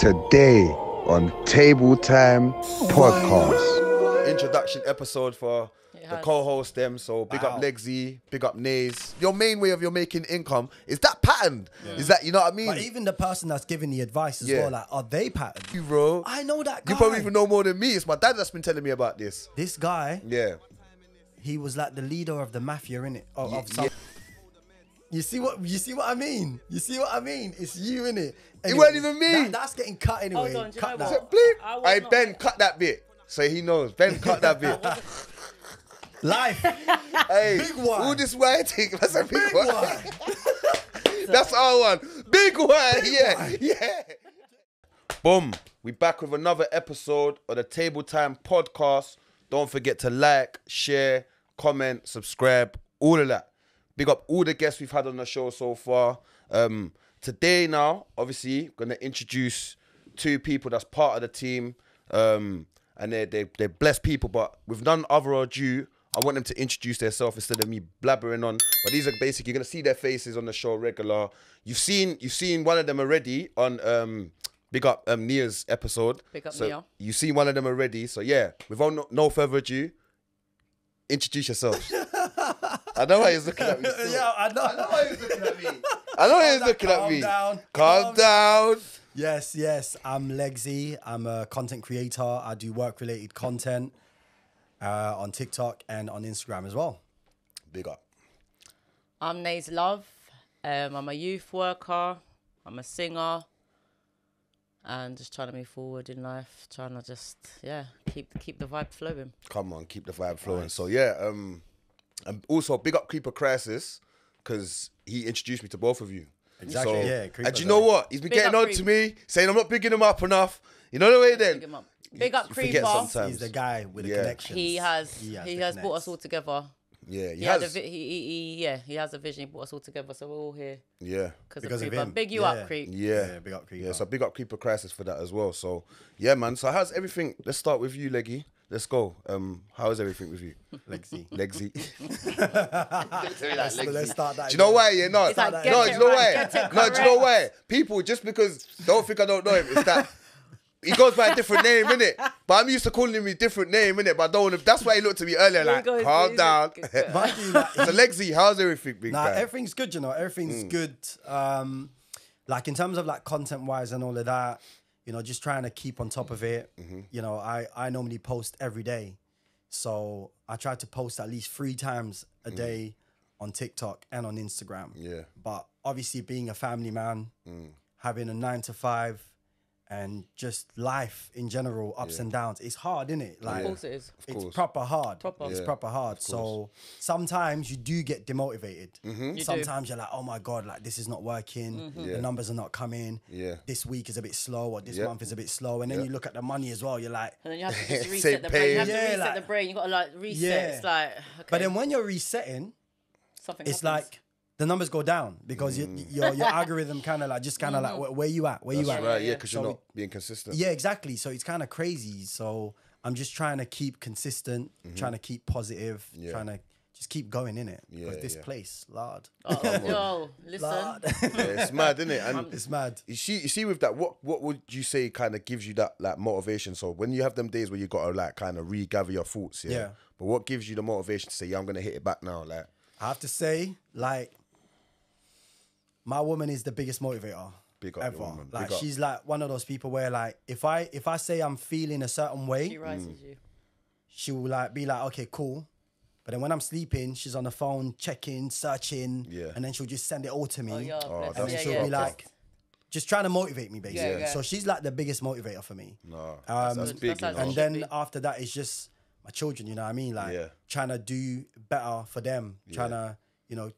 today on Table Time Podcast. Introduction episode for the co-host them. So big up Legzeii, big up Nayze. Your main way of your making income is that patterned. Is that, you know what I mean? But even the person that's giving the advice as well, like, are they patterned? You, bro. I know that guy. You probably even know more than me. It's my dad that's been telling me about this. This guy, Yeah. he was like the leader of the mafia, innit? You see what I mean? You see what I mean? It's you, innit? It wasn't even me. That's getting cut anyway. Hold on, cut do you know that. what? Bleep. I Hey, Ben, cut that bit. So he knows. Ben, cut that bit. Life. Hey, Big one. all this white thing. That's a big one. one. That's our one. Big one. Yeah. one. Yeah. Boom. We back with another episode of the Table Time Podcast. Don't forget to like, share, comment, subscribe, all of that. Big up all the guests we've had on the show so far. Today now, obviously, going to introduce two people that's part of the team. And they're blessed people, but with none other ado, I want them to introduce themselves instead of me blabbering on. But these are basically, you're going to see their faces on the show regular. You've seen one of them already on big up Nia's episode. Big up so Nia. You've seen one of them already. So yeah, without no further ado, introduce yourselves. I know why he's looking at me still. Yeah, I know. I know why he's looking at me. I know he's looking at me. Calm down. Yes. I'm Legzeii. I'm a content creator. I do work-related content on TikTok and on Instagram as well. Big up. I'm Nayze Love. I'm a youth worker. I'm a singer. And just trying to move forward in life. Trying to just, keep the vibe flowing. Come on, keep the vibe flowing. Nice. So yeah, and also big up Creeper Crisis, because he introduced me to both of you. Exactly, So, yeah. and do you know what? He's been Big getting up on to me, saying I'm not bigging him up enough. You know the way then? Big him up. Big up You forget Creeper. sometimes. He's the guy with the Yeah. connections. He has brought us all together. Yeah, He has a vision. He brought us all together, so we're all here Yeah. because Because of of Creeper. him. Big you Yeah. up, Creep. Yeah. Big up Creeper. Yeah, so big up Creeper Crisis for that as well. So yeah, man. So how's everything? Let's start with you, Leggy. Let's go. How is everything with you? Legzeii. Legzeii. Let's start that. Do you know why? Yeah, no. It's like, No, get do it you know right, why? get it No, do you know why? correct. People, just because don't think I don't know him, it's that he goes by a different name, innit? But I'm used to calling him a different name, innit? But I don't want to, that's why he looked at me earlier like, He goes, calm he's down. like- Mind you, like, So Legzeii, how's everything, big Nah, guy? everything's good, you know. Everything's good. Like in terms of like content wise and all of that, you know, just trying to keep on top of it. You know, I normally post every day. So I try to post at least 3 times a day on TikTok and on Instagram. Yeah. But obviously being a family man, having a 9 to 5 and just life in general, ups and downs, it's hard, isn't it? Like, Of course it is. it's proper hard. Proper. It's Yeah, proper hard. So sometimes you do get demotivated. You Sometimes you're like, oh my God, like this is not working. Yeah. The numbers are not coming. Yeah. This week is a bit slow or this Yeah. month is a bit slow. And then you look at the money as well. You're like, And then you have to just Same reset the brain. You have to pain. Yeah, reset like- the brain. You got to like reset. Yeah. It's like, okay. but then when you're resetting, something it's happens. like the numbers go down because your algorithm kind of like just kind of like where you at, where you That's at. right, yeah, because you're So not being consistent. Yeah, exactly. So it's kind of crazy. So I'm just trying to keep consistent, trying to keep positive, trying to just keep going in it. Because this place, Lord. Yo, listen. Lord. Yeah, it's mad, isn't it? And It's mad. you see with that, what would you say kind of gives you that like motivation? So when you have them days where you got to like kind of regather your thoughts, yeah? Yeah. But what gives you the motivation to say, yeah, I'm going to hit it back now? Like, I have to say, like, my woman is the biggest motivator Big up your ever. woman. Like, Big up. she's like one of those people where, like, if I say I'm feeling a certain She way, rises you. she will like be like, okay, cool. But then when I'm sleeping, she's on the phone checking, searching, Yeah. and then she'll just send it all to me. Oh, yeah, bless. that's And then yeah, she'll yeah. be like, just trying to motivate me, basically. Yeah, yeah. So she's like the biggest motivator for me. no, Um, that's Good. big, That's you know? And Should then be. after that, it's just my children, you know what I mean? Like, Yeah. trying to do better for them, trying to, you know,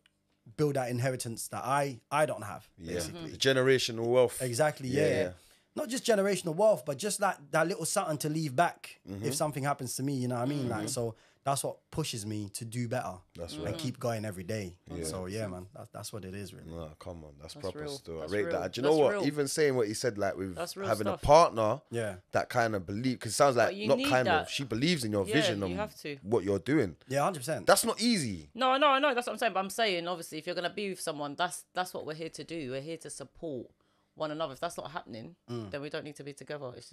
build that inheritance that I don't have, Yeah. basically. The generational wealth. Exactly, yeah. Not just generational wealth, but just like that little something to leave back if something happens to me, you know what I mean? Like, so that's what pushes me to do better. That's And right. keep going every day. So yeah, man, that's what it is, really. No, come on, that's proper real. still. That's I rate real. that. Do you know That's what? real. Even saying what he said, like with That's real having a stuff. partner, Yeah. that kind of believe, because it sounds like you not need kind of, that. she believes in your Yeah, vision you and have to. what you're doing. Yeah, 100%. That's not easy. No, I know. That's what I'm saying. But I'm saying, obviously, if you're gonna be with someone, that's what we're here to do. We're here to support one another. If that's not happening, then we don't need to be together. It's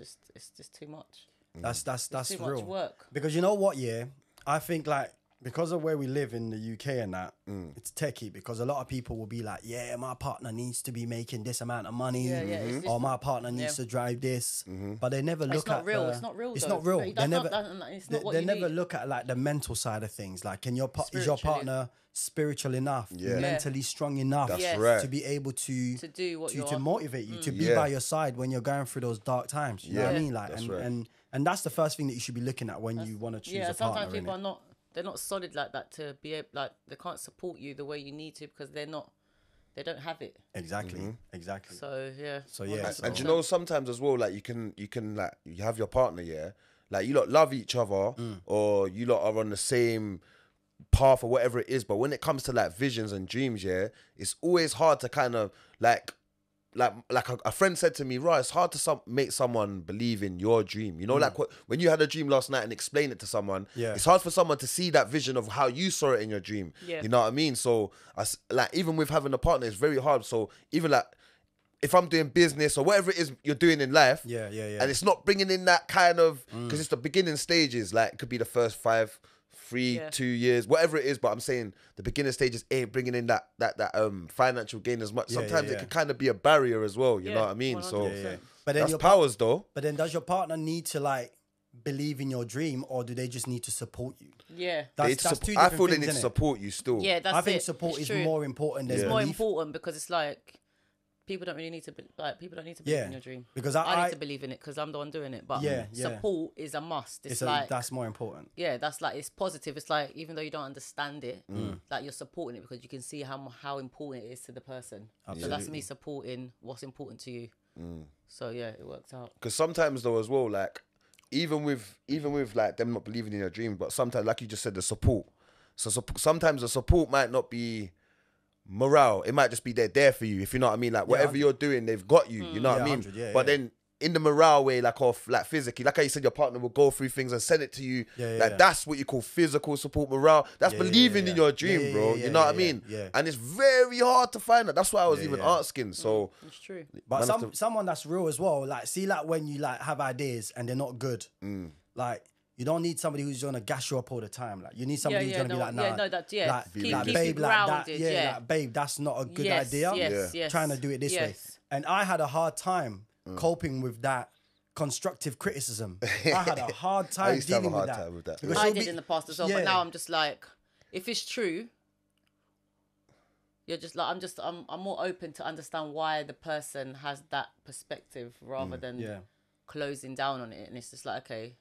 just too much. That's Too real. much work. Because you know what, yeah? I think like because of where we live in the UK and that, it's techie because a lot of people will be like, yeah, my partner needs to be making this amount of money, or my partner needs to drive this, but they never look at It's not real. It's though. not real. It's They not, never it's not what they you never need. look at like the mental side of things. Like, is your Spiritually. partner spiritual enough, mentally strong enough That's right. to be able to do what to motivate you, to be Yeah. by your side when you're going through those dark times. You know what I mean? Like, That's and, right. and that's the first thing that you should be looking at when you want to choose a partner. Sometimes people innit? are not. They're not solid like that to be able, like they can't support you the way you need to because they're not. They don't have it. Exactly. Exactly. So yeah. So, yeah, Well, so- And you know, sometimes as well, like you can like you have your partner, yeah, like you lot love each other, or you lot are on the same path or whatever it is. But when it comes to like visions and dreams, yeah, it's always hard to kind of like a friend said to me, right, it's hard to make someone believe in your dream. You know, like when you had a dream last night and explain it to someone, it's hard for someone to see that vision of how you saw it in your dream. Yeah. You know what I mean? So, like, even with having a partner, it's very hard. So, even like, if I'm doing business or whatever it is you're doing in life, and it's not bringing in that kind of, because it's the beginning stages, like, it could be the first 5, 3, 2 years, whatever it is, but I'm saying the beginning stages ain't bringing in that financial gain as much. Sometimes it can kind of be a barrier as well, you know what I mean? 100%. So But then that's powers though. But then does your partner need to like believe in your dream, or do they just need to support you? Yeah. That's two I different feel they things, need to innit? support you still. Yeah, that's I think it. support It's is true. more important than It's more belief. important because it's like people don't really need to people don't need to believe Yeah, in your dream. because I I need to believe in it because I'm the one doing it. But Yeah. support is a must. It's it's like that's more important. yeah, that's like it's positive. It's like even though you don't understand it, like you're supporting it because you can see how important it is to the person. So that's me supporting what's important to you. So yeah, it works out. Because sometimes though as well, like even with like them not believing in your dream, but sometimes, like you just said, the support. So sometimes the support might not be morale. It might just be they're there for you, if you know what I mean. Like whatever you're doing, they've got you. You know what I mean? 100, But then in the morale way, like off like physically, like how you said, your partner will go through things and send it to you. That's what you call physical support, morale. That's believing in your dream, bro. You know what I mean? And it's very hard to find that. That's why I was even asking. So It's true. But someone that's real as well. Like, see, like when you like have ideas and they're not good, like you don't need somebody who's gonna gas you up all the time. Like you need somebody who's gonna be like, nah, like, like keep babe, you like that, grounded, like babe, that's not a good idea. Yes. Trying to do it this way, and I had a hard time coping with that constructive criticism. I had a hard time used to have a dealing hard with that. time with that. Because I she'll did be- in the past as well, but now I'm just like, if it's true, you're just like I'm more open to understand why the person has that perspective rather than closing down on it. And it's just like, okay,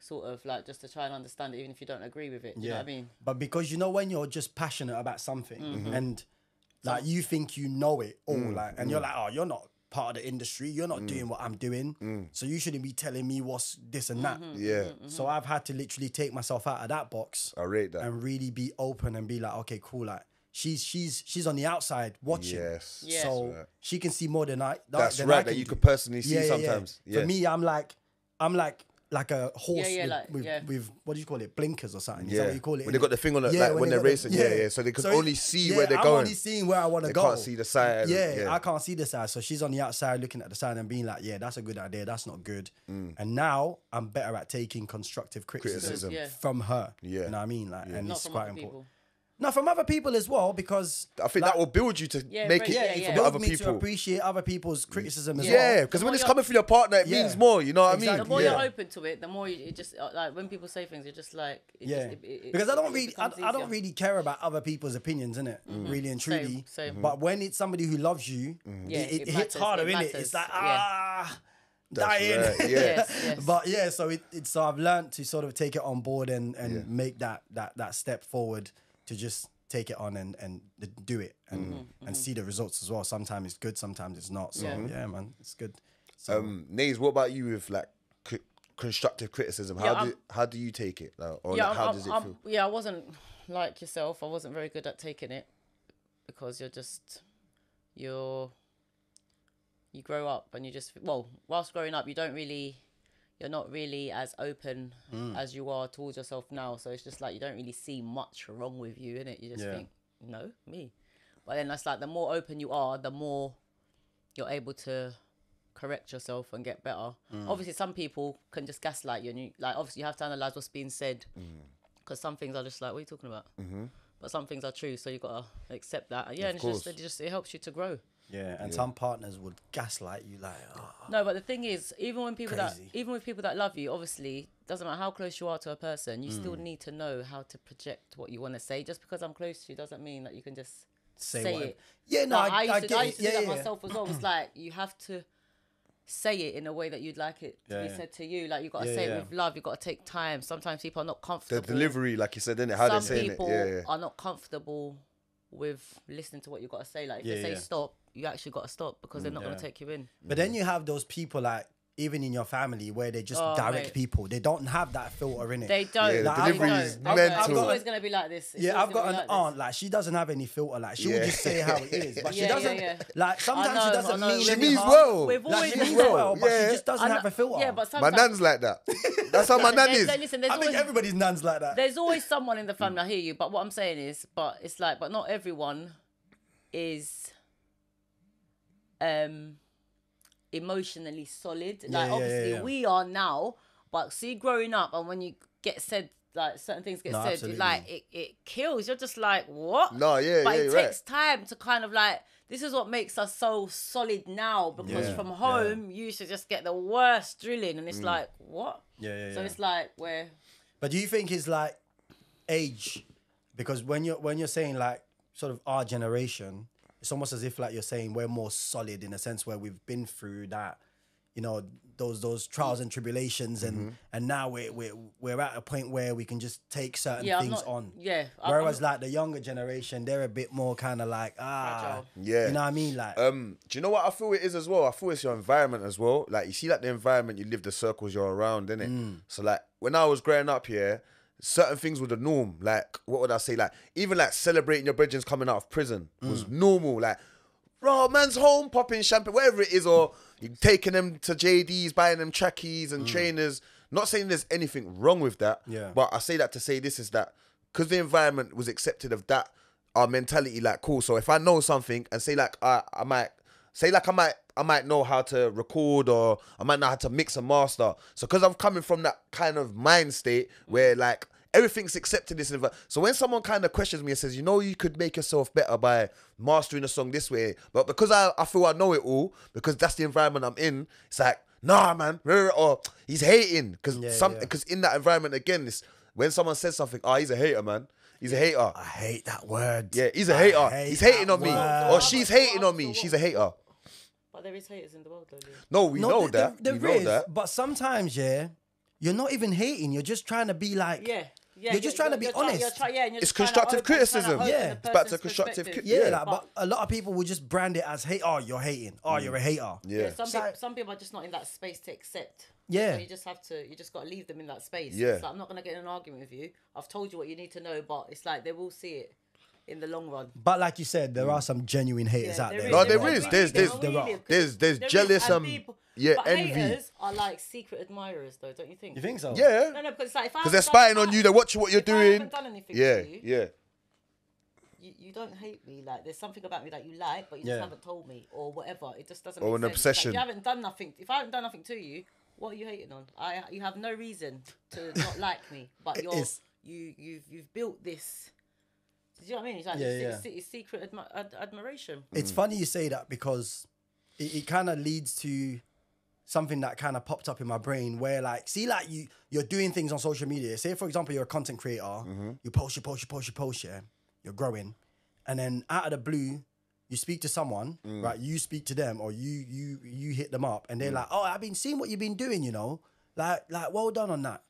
sort of like just to try and understand it, even if you don't agree with it. You know what I mean? But because you know when you're just passionate about something and like you think you know it all, like, and you're like, oh, you're not part of the industry, you're not doing what I'm doing, so you shouldn't be telling me what's this and that. So I've had to literally take myself out of that box. I rate that. And really be open and be like, okay, cool, like she's on the outside watching. Yes. Yeah. So she can see more than I. That's than right, I that can you do. could personally see sometimes. Yeah. For me, I'm like a horse with what do you call it? Blinkers or something. Is that what you call it? When they got the thing on it, like when they're racing, so they can only see where they're I'm going. only seeing where I want to go. They can't see the side. I can't see the side. So she's on the outside looking at the side and being like, yeah, that's a good idea. That's not good. And now I'm better at taking constructive criticism from her. You know what I mean? Like, and Not it's from quite other important. people. No, from other people as well, because I think that will build you to make it it for builds other me to people. appreciate other people's criticism as well. Yeah, because when it's coming from your partner, it means more. You know what I mean? The more you're open to it, the more it just like when people say things, you're just like because I don't really care about other people's opinions, innit? Really and truly. Same. But when it's somebody who loves you, it hits matters, harder, it innit? matters. It's like That's dying. right, yeah. Yes. But yeah, so so I've learned to sort of take it on board and make that step forward to just take it on and do it and see the results as well. Sometimes it's good, sometimes it's not. So yeah man, it's good. So, Nayze, what about you with like constructive criticism? How do you take it? Like, or like, how does it feel? Yeah, I wasn't like yourself. I wasn't very good at taking it because you grow up and you just whilst growing up you're not really as open as you are towards yourself now. So it's just like you don't really see much wrong with you, innit? You just think, no, me. But then that's like the more open you are, the more you're able to correct yourself and get better. Obviously, some people can just gaslight you, and obviously you have to analyze what's being said, because some things are just like, what are you talking about? But some things are true, so you gotta accept that. And and it helps you to grow. Yeah, and some partners would gaslight you like, No, but the thing is, even with people that love you, obviously, doesn't matter how close you are to a person, you still need to know how to project what you want to say. Just because I'm close to you doesn't mean that you can just say it. Yeah, no, I used to get do that myself as well. It's like you have to say it in a way that you'd like it to be said to you. Like you got to say it with love. You got to take time. Sometimes people are not comfortable. The delivery, like you said, innit? How they're saying it. Some people are not comfortable with listening to what you got to say. Like if they say stop, you actually got to stop, because they're not going to take you in. But then you have those people like, even in your family, where they just direct people. They don't have that filter in it. They don't. Yeah, like, the delivery is mental. I'm always going to be like this. I've got an aunt, like, she doesn't have any filter. Like, she will just say how it is. But she doesn't, like, sometimes she doesn't mean She any means harm. well. We've Like, always she means well, but she just doesn't I know- have a filter. Yeah, but My sometimes... nan's like that. That's how my nan is. Listen, there's I think always... everybody's nan's like that. There's always someone in the family, I hear you, but what I'm saying is, but not everyone is emotionally solid. Like, obviously, we are now, but see, growing up, and when you get said, like, certain things get said, absolutely. like, it kills. You're just like, what? No, yeah, but yeah, it right. takes time to kind of like, this is what makes us so solid now, because from home, you used to just get the worst drilling, and it's like, what? So it's like, where... But do you think it's like age? Because when you're saying like sort of our generation, it's almost as if like you're saying we're more solid in a sense where we've been through that, you know, those trials and tribulations, and now we're at a point where we can just take certain things on. Yeah. Whereas like the younger generation, they're a bit more kind of like Fragile. you know what I mean? Like Do you know what I feel it is as well? I feel it's your environment as well. Like, you see, like, the environment you live, the circles you're around, innit? So, like, when I was growing up here, certain things were the norm. Like, what would I say? Like, even like celebrating your brethren coming out of prison was normal. Like, bro, man's home, popping champagne, whatever it is, or you taking them to JD's, buying them trackies and trainers. Not saying there's anything wrong with that, but I say that to say this is that because the environment was accepted of that, our mentality, like, cool. So if I know something and say like I might know how to record, or I might know how to mix and master. So because I'm coming from that kind of mind state where like everything's accepted this environment. So when someone kind of questions me and says, you know, you could make yourself better by mastering a song this way, but because I feel I know it all, because that's the environment I'm in, it's like, nah, man, or he's hating, because in that environment again, it's when someone says something, he's a hater, man. He's a hater. I hate that word. Yeah, he's a hater. He's hating on me, or she's hating on me. She's a hater. But there is haters in the world, though. No, we know that. There we know is, that. but sometimes, you're not even hating. You're just trying to be like, you're just trying to be honest. It's constructive criticism. Yeah. It's back to constructive Yeah, like, but a lot of people will just brand it as hate. Oh, you're hating. Oh, you're a hater. Yeah. Some people are just not in that space to accept. Yeah. So you just got to leave them in that space. Yeah. It's like, I'm not going to get in an argument with you. I've told you what you need to know, but it's like they will see it in the long run. But like you said, there are some genuine haters out there. No, there is. There's jealous and envy. Haters are like secret admirers, though, don't you think? You think so? Yeah. No, because it's like Because they're spying on you. They're watching what you're doing. I haven't done anything to you. Yeah. You don't hate me. Like, there's something about me that you like, but you just haven't told me, or whatever. It just doesn't. Or make an sense. obsession. Like, you haven't done nothing. If I haven't done nothing to you, what are you hating on? You have no reason to not like me, but you've built this. Do you know what I mean? It's like it's secret admiration. It's funny you say that, because it kind of leads to something that kind of popped up in my brain where, like, see, like, you're doing things on social media. Say, for example, you're a content creator. You post, yeah? You're growing. And then out of the blue, you speak to someone, right? You speak to them, or you hit them up, and they're like, oh, I've been seeing what you've been doing, you know? Like, well done on that.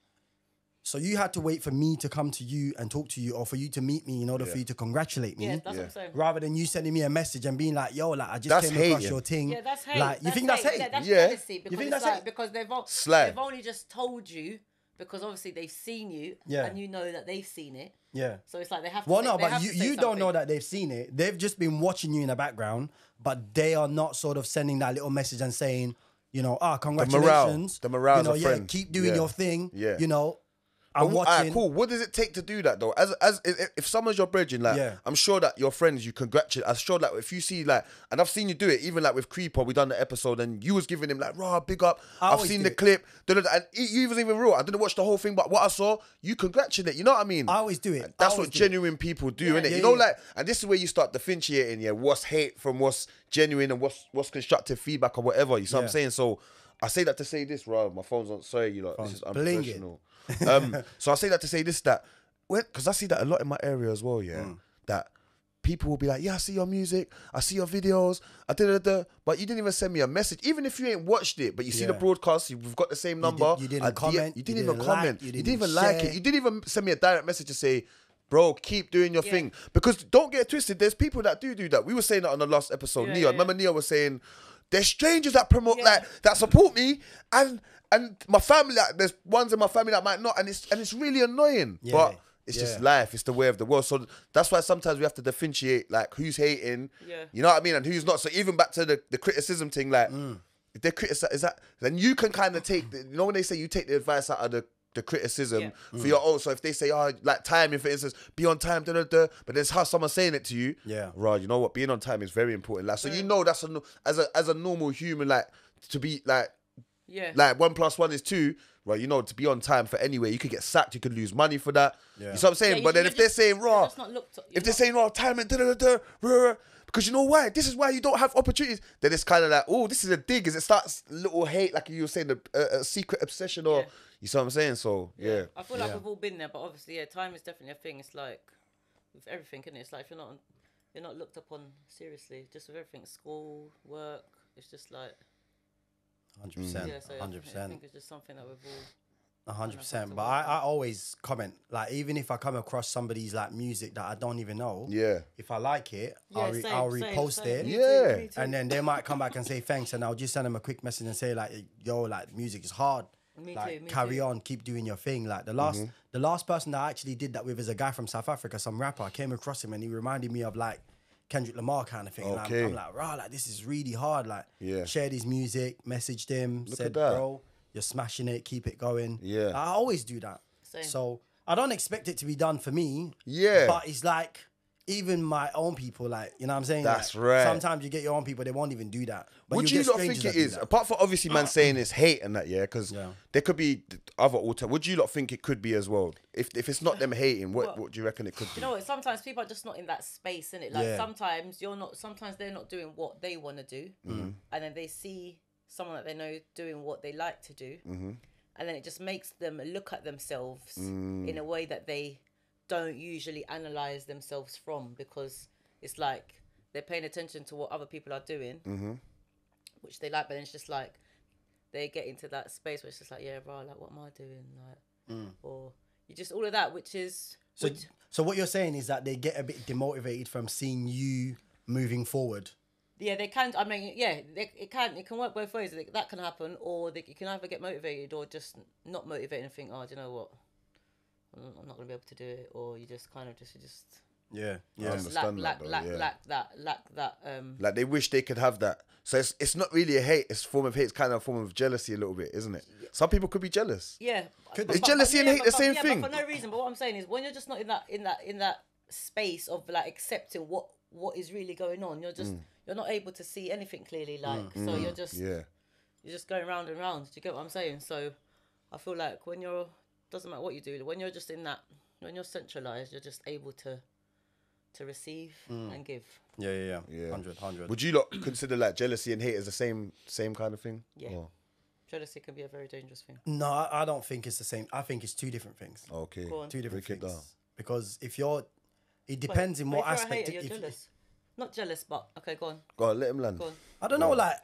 So you had to wait for me to come to you and talk to you, or for you to meet me in order for you to congratulate me. Yeah, that's what I'm saying. Rather than you sending me a message and being like, yo, like, I just came across your thing. Yeah, that's hate. Like, you think that's hate? Yeah, that's jealousy. Because You think it's that's like, hate? because Slag. they've only just told you, because obviously they've seen you, and you know that they've seen it. Yeah. So it's like they have to. Well, say, no, they but have to say you don't know something. that they've seen it. They've just been watching you in the background, but they are not sort of sending that little message and saying, you know, congratulations. The morale's you know, a friend. keep doing your thing. Yeah. You know. I'm But, alright, watching. cool. What does it take to do that though? If someone's your brethren, like Yeah. I'm sure that your friends, you congratulate. I'm sure that if you see like, and I've seen you do it, even like with Creeper, we done the episode and you was giving him like, raw, big up. I've always seen do the it. clip, and you was even real. I didn't watch the whole thing, but what I saw, you congratulate. You know what I mean? I always do it. That's I always what do genuine people do, innit? Yeah, You know, yeah. like, and this is where you start differentiating, yeah, what's hate from what's genuine and what's constructive feedback or whatever. You see what I'm Yeah. saying? So I say that to say this, right? My phone's on. Sorry, you lot. This is Phone's blinging. unprofessional. So I say that to say this, that because I see that a lot in my area as well, yeah. That people will be like, yeah, I see your music, I see your videos, but you didn't even send me a message, even if you ain't watched it, but you see the broadcast, we've got the same number. You didn't comment. You didn't even comment. Like, You didn't even like share. it. You didn't even send me a direct message to say, bro, keep doing your thing. Because don't get it twisted, there's people that do that. We were saying that on the last episode. Neo, remember Neo was saying, there's strangers that promote, like, that support me, and my family, like, there's ones in my family that might not, and it's really annoying. But it's just life. It's the way of the world. So that's why sometimes we have to differentiate, like, who's hating, you know what I mean, and who's not. So even back to the criticism thing, like, if they criticize that, then you can kind of take, you know when they say you take the advice out of the criticism for your own. So if they say, oh, like timing, for instance, be on time, but there's how someone's saying it to you. Yeah. Right, you know what? Being on time is very important. Like, so you know that's as a normal human, like, to be like, like 1 + 1 is 2. Right, you know, to be on time for anyway, you could get sacked, you could lose money for that. You know what I'm saying? Yeah, but then if they're saying raw, if they're saying raw timing, because you know why? This is why you don't have opportunities. Then it's kind of like, oh, this is a dig. As it starts little hate, like you were saying, a secret obsession, or you see what I'm saying? So yeah, I feel like we've all been there, but obviously, time is definitely a thing. It's like with everything, isn't it? It's like if you're not looked upon seriously, just with everything, school, work. It's just like 100%. yeah. So 100%. I think it's just something that we've all. 100%. But I always comment, like, even if I come across somebody's like music that I don't even know, if I like it, I'll repost it. Me too. And then they might come back and say thanks, and I'll just send them a quick message and say, like, yo, like, music is hard. Me Carry too. on, keep doing your thing. Like, the last person that I actually did that with is a guy from South Africa, some rapper. I came across him and he reminded me of like Kendrick Lamar kind of thing. Okay. And I'm like, rah, like, this is really hard. Like, shared his music, messaged him, said, at that. bro, you're smashing it, keep it going. Yeah. I always do that. Same. So I don't expect it to be done for me. Yeah. But it's like, even my own people, like, you know what I'm saying? That's like, right. Sometimes you get your own people, they won't even do that. But Would you you get not think strangers it that do is? that. Apart from obviously man saying it's hate and that, because there could be other would you not think it could be as well? If it's not them hating, what do you reckon it could be? You know what? Sometimes people are just not in that space, innit? Like sometimes sometimes they're not doing what they want to do, and then they see someone that they know doing what they like to do, and then it just makes them look at themselves in a way that they don't usually analyze themselves from, because it's like they're paying attention to what other people are doing, which they like, but then it's just like they get into that space where it's just like, yeah, bro, like, what am I doing? Like, or you just all of that, which is. So what you're saying is that they get a bit demotivated from seeing you moving forward. Yeah, they can. I mean, yeah, it can work both ways. That can happen, or you can either get motivated or just not motivated and think, oh, do you know what? I'm not gonna be able to do it, or you just kind of just. Yeah. I understand lack that. Like they wish they could have that. So it's not really a hate. It's a form of hate. It's kind of a form of jealousy a little bit, isn't it? Some people could be jealous. Yeah. Is jealousy and hate the same thing? But for no reason. But what I'm saying is, when you're just not in that space of like accepting what is really going on, you're not able to see anything clearly. Like so, you're just going round and round. Do you get what I'm saying? So I feel like doesn't matter what you do, when you're just in that, when you're centralized, you're just able to receive and give. Yeah. 100. Would you lot consider like jealousy and hate as the same kind of thing? Yeah. Or? Jealousy can be a very dangerous thing. No, I don't think it's the same. I think it's two different things. Okay. Two different Break it things. down. Because it depends in what aspect. You're jealous. Not jealous, but okay, go on. Go on, let him land. Go on. I don't know, like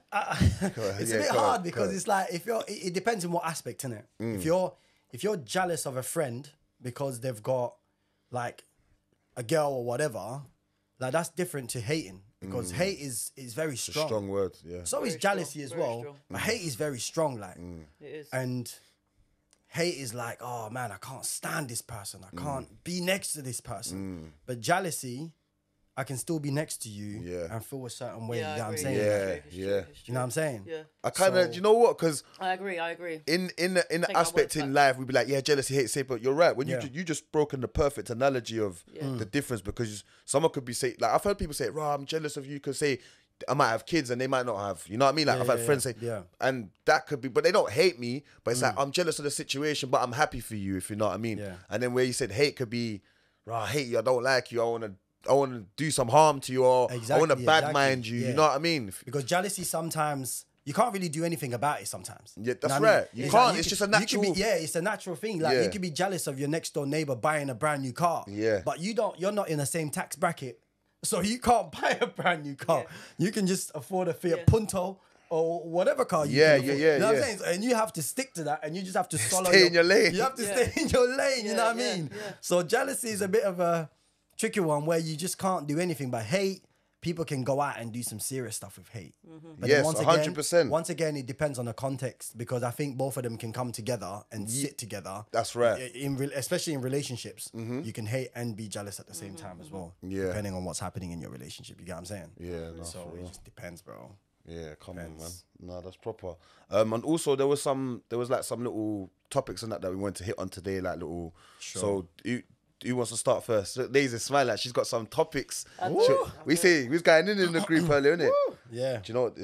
it's a bit hard because it's like it depends in what aspect, innit? If you're jealous of a friend because they've got like a girl or whatever, like that's different to hating, because hate is very strong. Strong word, yeah. So is jealousy as well, but hate is very strong, like. It is. And hate is like, oh man, I can't stand this person. I can't be next to this person. But jealousy, I can still be next to you Yeah. and feel a certain way. Yeah, You know what I'm I saying? agree. Yeah, It's true, yeah. it's You know what I'm saying? Yeah. I kind of, So- you know what? Because I agree. in the Take my aspect words in back. life, we'd be like, yeah, jealousy, hate, say, but you're right. When Yeah. you just broken the perfect analogy of the difference, because someone could be say, like, I've heard people say, "Rah, I'm jealous of you," because say I might have kids and they might not have. You know what I mean? Like I've had friends say, and that could be, but they don't hate me. But it's like I'm jealous of the situation, but I'm happy for you, if you know what I mean. Yeah. And then where you said hate could be, "Rah, I hate you. I don't like you. I want to do some harm to you, or I want to Exactly, bad mind you." yeah. You know what I mean? Because jealousy sometimes you can't really do anything about it sometimes. Yeah, that's You know what I mean? right. You It's can't. like It's could- just a you could natural- be- it's a natural thing. Like Yeah. you could be jealous of your next door neighbor buying a brand new car. Yeah. But you're not in the same tax bracket. So you can't buy a brand new car. You can just afford a Fiat Punto or whatever car you Yeah, can afford. yeah, You know what yeah. I'm saying? And you have to stick to that and you just have to swallow Stay in your lane. You have to stay in your lane, you know what I Yeah, mean? yeah. So jealousy is a bit of a tricky one where you just can't do anything. But hate, people can go out and do some serious stuff with hate. But then Yes, 100%. Once again, it depends on the context because I think both of them can come together and sit together. That's right. Especially in relationships, you can hate and be jealous at the same time as well. Yeah. Depending on what's happening in your relationship, you get what I'm saying? Yeah, no, So for it real. just depends, bro. Yeah, come on, man. Depends. No, that's proper. And also there was like some little topics and that we wanted to hit on today, like little. So who wants to start first? Nayze smile like she's got some topics. We was going in the group earlier, innit? Yeah. Do you know what?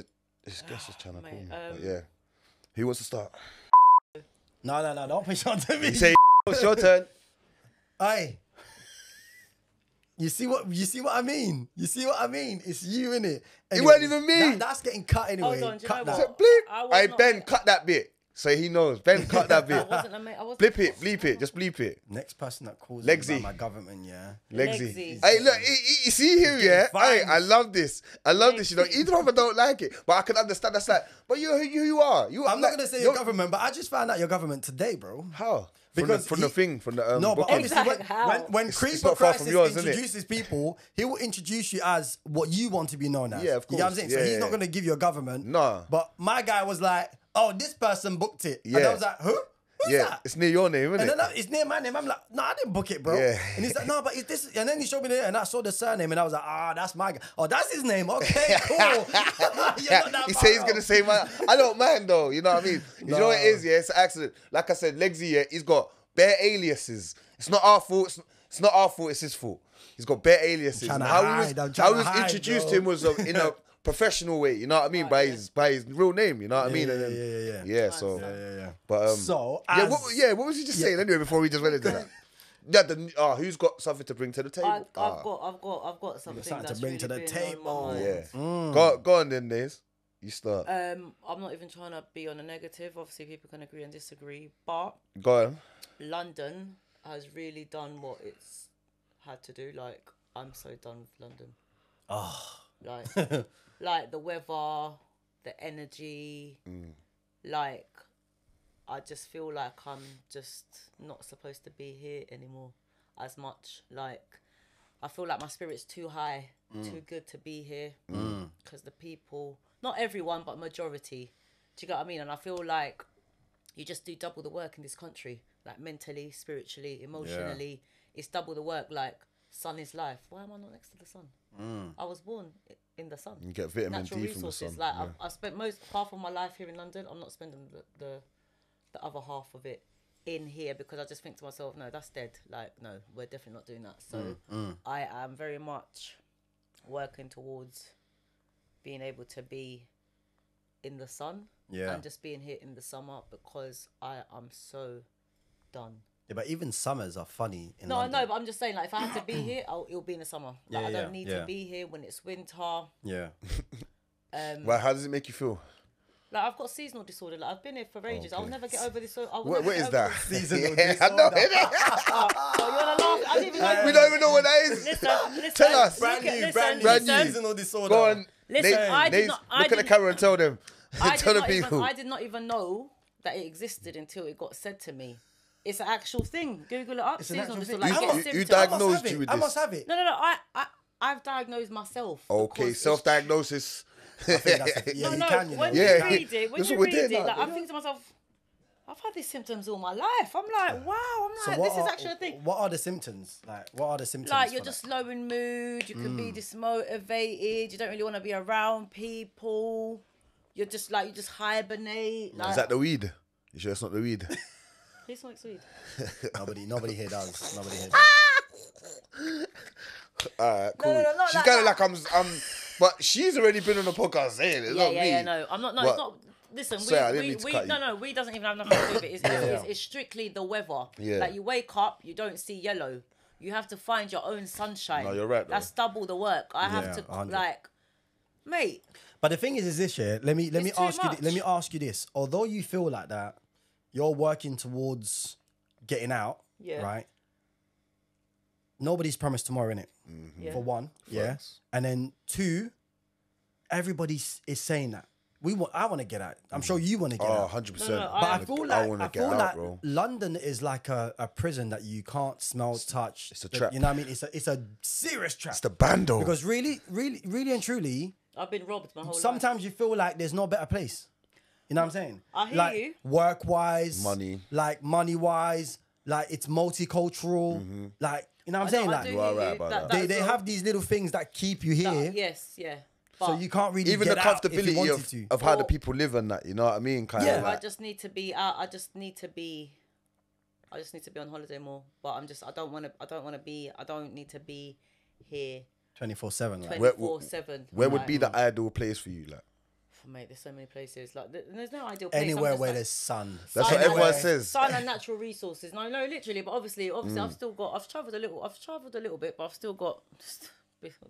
This guest is trying to call me. But yeah. Who wants to start? No, don't push on to me. You say it's your turn. Aye. You see what I mean? You see what I mean? It's you, innit? It wasn't even me. That's getting cut anyway. Hold on, do you cut know that. what? Bleep. I was Hey, not- Ben, cut that bit. So he knows. Ben, cut that bit. I wasn't Blip it, bleep it, just bleep it. Next person that calls me Legzeii. about my government, yeah. Legzeii. Legzeii. Hey, look, you see him, yeah? Hey, fines. I love this. I love this, you know. Even if I don't like it, but I can understand. That's like, but you are. I'm not gonna say your government, but I just found out your government today, bro. How? Because from the no, but booking. obviously How? when It's Creeper not far from Crisis yours, isn't it? introduces people, he will introduce you as what you want to be known as. Yeah, of You know what I'm course. saying? Yeah, so he's yeah. not gonna give you a government. Nah. But my guy was like, "Oh, this person booked it," and Yeah. I was like, "Who? Who's Yeah, that?" it's near your name, isn't And it? then it's near my name. I'm like, no, I didn't book it, bro. Yeah. And he's like, no, but it's this. And then he showed me the, and I saw the surname, and I was like, that's my guy. Oh, that's his name. Okay, cool. You're not that He far said he's off. gonna say my. I don't mind though. You know what I mean? You know what it is? Yeah, it's an accident. Like I said, Legzeii, yeah, he's got bare aliases. It's not our fault. It's not our fault. It's his fault. He's got bare aliases. I'm And trying to how he was hide, introduced bro. to him was in a professional way. You know what I mean? By his real name. You know what I mean? Yeah, And then, yeah. Yeah. So. Yeah. But So, yeah, as- what was he just saying anyway before we just went into that? Yeah, who's got something to bring to the table? I've got something something to that's bring really to the been table. on my mind. Yeah. Go on then, Nayze. You start. I'm not even trying to be on a negative. Obviously, people can agree and disagree, but Go on. London has really done what it's had to do. Like, I'm so done with London. Like the weather, the energy. Like, I just feel like I'm just not supposed to be here anymore as much. Like, I feel like my spirit's too high, too good to be here. Because the people, not everyone, but majority. Do you get what I mean? And I feel like you just do double the work in this country. Like, mentally, spiritually, emotionally. It's double the work. Like, sun is life. Why am I not next to the sun? I was born in the sun. You get vitamin Natural D from the resources. sun. Like, yeah. I've spent half of my life here in London. I'm not spending the other half of it in here because I just think to myself, no, that's dead. Like, no, we're definitely not doing that. So I am very much working towards being able to be in the sun and just being here in the summer because I am so done. Yeah, but even summers are funny in No, London. I know, but I'm just saying, like, if I had to be here, it'll be in the summer. Like, I don't need yeah. to be here when it's winter. Yeah. Well, how does it make you feel? Like, I've got seasonal disorder. Like, I've been here for ages. I'll never get over this. What is that? Seasonal Yeah, I know. disorder. Oh, you wanna laugh? I didn't even know. We don't even know what that is. Listen, Tell us. Brand new Brand new. seasonal disorder. Go on. Listen, Nayze, I did Nayze, not- look at the camera and tell them. Tell the people. I did not even know that it existed until it got said to me. It's an actual thing. Google it up. It's an Seasonal actual disorder. thing. Like, You- get you symptoms. diagnosed you with I this. must have it. No. I've diagnosed myself. Okay, because self-diagnosis. I think that's yeah, No, you no. can, you know. When Yeah. you read it, That's what we're doing now, like, you I'm know? thinking to myself, I've had these symptoms all my life. I'm like, wow. I'm like, this is actually a thing. What are the symptoms? Like, what are the symptoms? Like, you're just low in mood. You can be dismotivated. You don't really want to be around people. You're just like, you just hibernate. Like, Is that the weed? You sure it's not the weed? who smokes weed? Nobody here does. Nobody here does. Alright, cool. No, not She's like kind of that. like but she's already been on the podcast saying it. It's not me. No, I'm not. No, But- it's not. Listen, Sorry, I didn't mean to we cut you. no, we doesn't even have nothing to do with it. It's strictly the weather. Yeah. Like, you wake up, you don't see yellow. You have to find your own sunshine. No, you're right, though. That's double the work. I have to 100. like, mate. But the thing is this year. Let me It's too ask you. much. Let me ask you this. Although you feel like that, you're working towards getting out. Yeah. Right. Nobody's promised tomorrow, innit? Yeah. For one, Facts. and then two, everybody is saying that I want to get out. I'm sure you want to get Oh, out. 100%. No, But I feel like wanna I get feel out, like bro. London is like a prison that you can't smell, touch. it's a trap. You know what I mean? It's a serious trap. It's the bando. Because really and truly, I've been robbed my whole life. sometimes you feel like there's no better place. You know what I'm saying? I hear like, you. Work-wise, Money. like money-wise, like it's multicultural. Like, you know what I'm saying? Like You are right about that. they have these little things that keep you here. Yes, yeah. So But you can't really Even get the out if you comfortability wanted to. of how the Well- people live and that, you know what I mean? Kind Yeah. of I like, just need to be out. I just need to be on holiday more. But I don't need to be here 24/7. Like. 24/7. where would be the ideal place for you? Like, Mate, there's so many places. Like, there's no ideal place. Anywhere I'm just where like, there's sun. That's what Sun everyone and- says. Sun and natural resources. No, literally. But obviously, I've travelled a little bit, but I've still got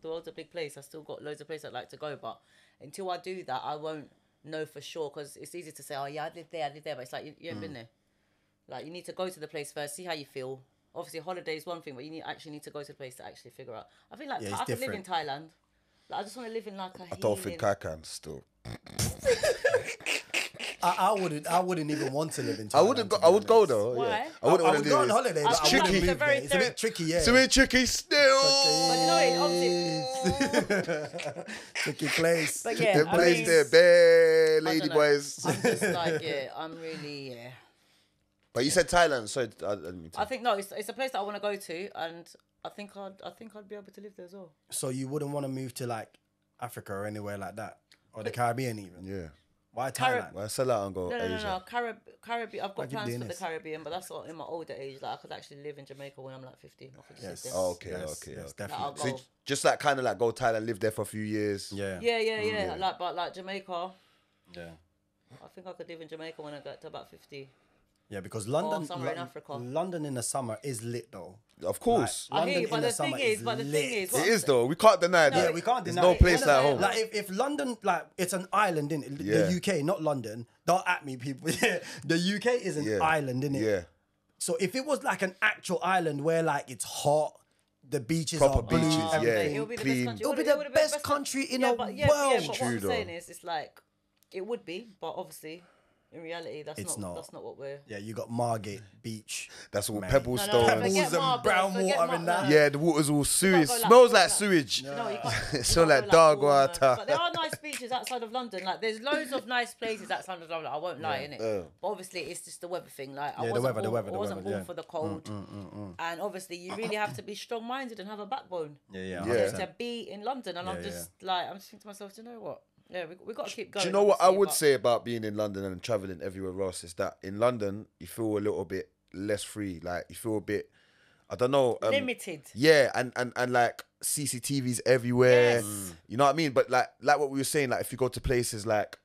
the world's a big place. I've still got loads of places I'd like to go. But until I do that, I won't know for sure, because it's easy to say, oh yeah, I lived there, but it's like you haven't been there. Like, you need to go to the place first, see how you feel. Obviously, holiday is one thing, but you actually need to go to the place to actually figure out. I think, like, Yeah, it's I could live in different. Thailand. Like, I just want to live in like a I don't think I can still. I wouldn't even want to live in Thailand. I wouldn't go. I would go though. Why? Yeah. I wouldn't would want to go on do holiday, but It's I wouldn't tricky. move It's a very there. It's a bit tricky, yeah. It's a bit tricky still. But you know, obviously, Tricky place. but yeah, The I place mean, there, bare I lady don't know. boys. I'm just like, yeah, I'm really, yeah. But you said Thailand, so I didn't mean to. I think no, it's a place that I want to go to, and I think I'd be able to live there as well. So you wouldn't want to move to like Africa or anywhere like that, or the Caribbean even. Yeah. Why Thailand? Well, sell out and go No, Asia. Caribbean. I've got keep plans doing for the this. Caribbean, but that's in my older age. Like, I could actually live in Jamaica when I'm like 50. I could just Yes. live there. Oh, okay, Yes, okay. yes, okay. definitely. I'll So go. just like kind of like go Thailand, live there for a few years. Yeah. Yeah. Like Jamaica. Yeah. I think I could live in Jamaica when I get to about 50. Yeah, because London, somewhere in Africa. London in the summer is lit though. Of course. I hear you, London but in the the thing summer is, is but the thing lit. is, It is though. We can't deny that. Yeah, we can't There's deny no it. place No, like no, home. Like if London, like it's an island in it. Yeah. The UK, not London. Don't at me, people. The UK is an Yeah. island, isn't it? Yeah. So if it was like an actual island where like it's hot, the beaches Proper are blue, beaches, yeah. everything. it would be the clean. best country. It'll be It the would best country in the but, world. Yeah, but True, what I'm though. saying is, it's like, it would be, but obviously, in reality, It's not. That's not what we're. Yeah, you got Margate Beach. That's all Man. pebble No, stones. Pebbles forget and Margaret, brown forget water and that. Margaret. Yeah, the water's all sewage. go like- Smells like like- sewage. No, you can't. It you smells can't like go dog Bournemouth. water. But there are nice beaches outside of London. Like, there's loads of nice places outside of London. I won't lie, innit? But obviously, it's just the weather thing. Like, I Yeah, the wasn't weather, born, I wasn't born yeah. for the cold. And obviously, you really have to be strong-minded and have a backbone. Yeah. Yeah. Just to be in London. And I'm Yeah, just like, I'm just thinking to myself, do you know what? Yeah, we got to keep going. Do you know what I obviously, would but- say about being in London and traveling everywhere else is that in London you feel a little bit less free. Like you feel a bit, I don't know, Limited. Yeah, and like CCTVs everywhere. Yes. You know what I mean? But like what we were saying, like if you go to places like,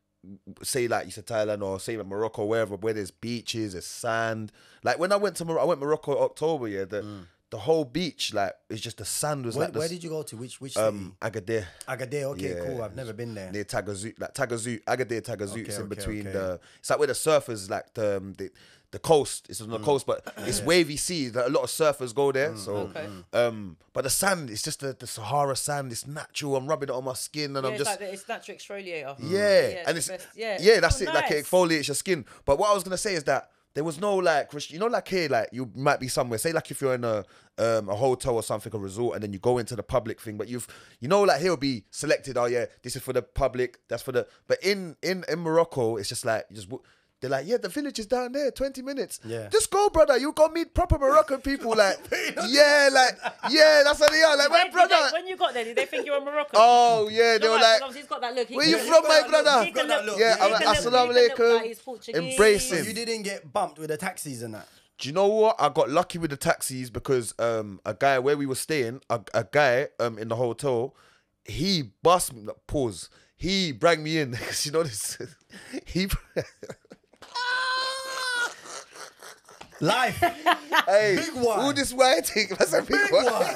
say like you said Thailand or say like Morocco, wherever, where there's beaches, there's sand. Like when I went to Morocco, October. Yeah, the whole beach, like it's just the sand was like. Where did you go to? Which city? Agadir. Agadir. Okay, Yeah. cool. I've never been there. Near Tagazoot, like Tagazoot, Agadir, Tagazoot. It's in Okay, between okay. the. It's like where the surfers, like the coast. It's on the coast, but it's wavy sea. That a lot of surfers go there. So, Okay. but the sand, it's just the Sahara sand. It's natural. I'm rubbing it on my skin, and Yeah, I'm it's just. like it's natural exfoliator. Yeah, and it's it's the best. Yeah, yeah, it's that's so it. Like it nice. exfoliates your skin. But what I was gonna say is that there was no like, you know, like here, like you might be somewhere. Say like if you're in a hotel or something, a resort, and then you go into the public thing. But you know, like he'll be selected. Oh yeah, this is for the public. That's for the. But in Morocco, it's just like They're like, yeah, the village is down there, 20 minutes. Yeah. Just go, brother. You go meet proper Moroccan people. Like, that's how they are. Like, my brother. When you got there, did they think you were Moroccan? Oh, yeah. They were like, he's got that look. where you from, my brother? He's got that look. Yeah, I'm like, assalamu alaikum. Embrace So him. you didn't get bumped with the taxis and that? Do you know what? I got lucky with the taxis because a guy where we were staying, a guy in the hotel, he bust me. Pause. He brought me in because you know this. He. Life. Hey, Big one. all this white thing. That's a big one. one.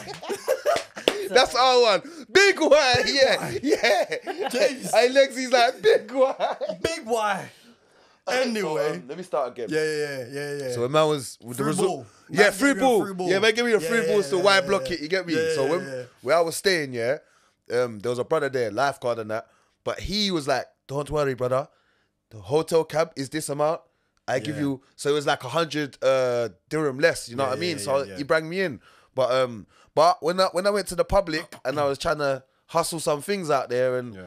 That's our one. Big one. Yeah. one. Yeah. Jeez. Hey, Legzeii like big one. Big Y. Anyway. Let me start again. Yeah. So when man was with the Free result, ball. yeah, Man free gave you a ball. free ball. Yeah, man, give me a free Yeah, ball. yeah, So yeah, why yeah, block yeah. it? You get me? Yeah, So yeah. where I was staying, yeah, there was a brother there, lifeguard and that, but he was like, "Don't worry, brother. The hotel cab is this amount. I give you." So it was like 100 dirham less. You know what I mean? So he brought me in, but when I went to the public and I was trying to hustle some things out there and. Yeah.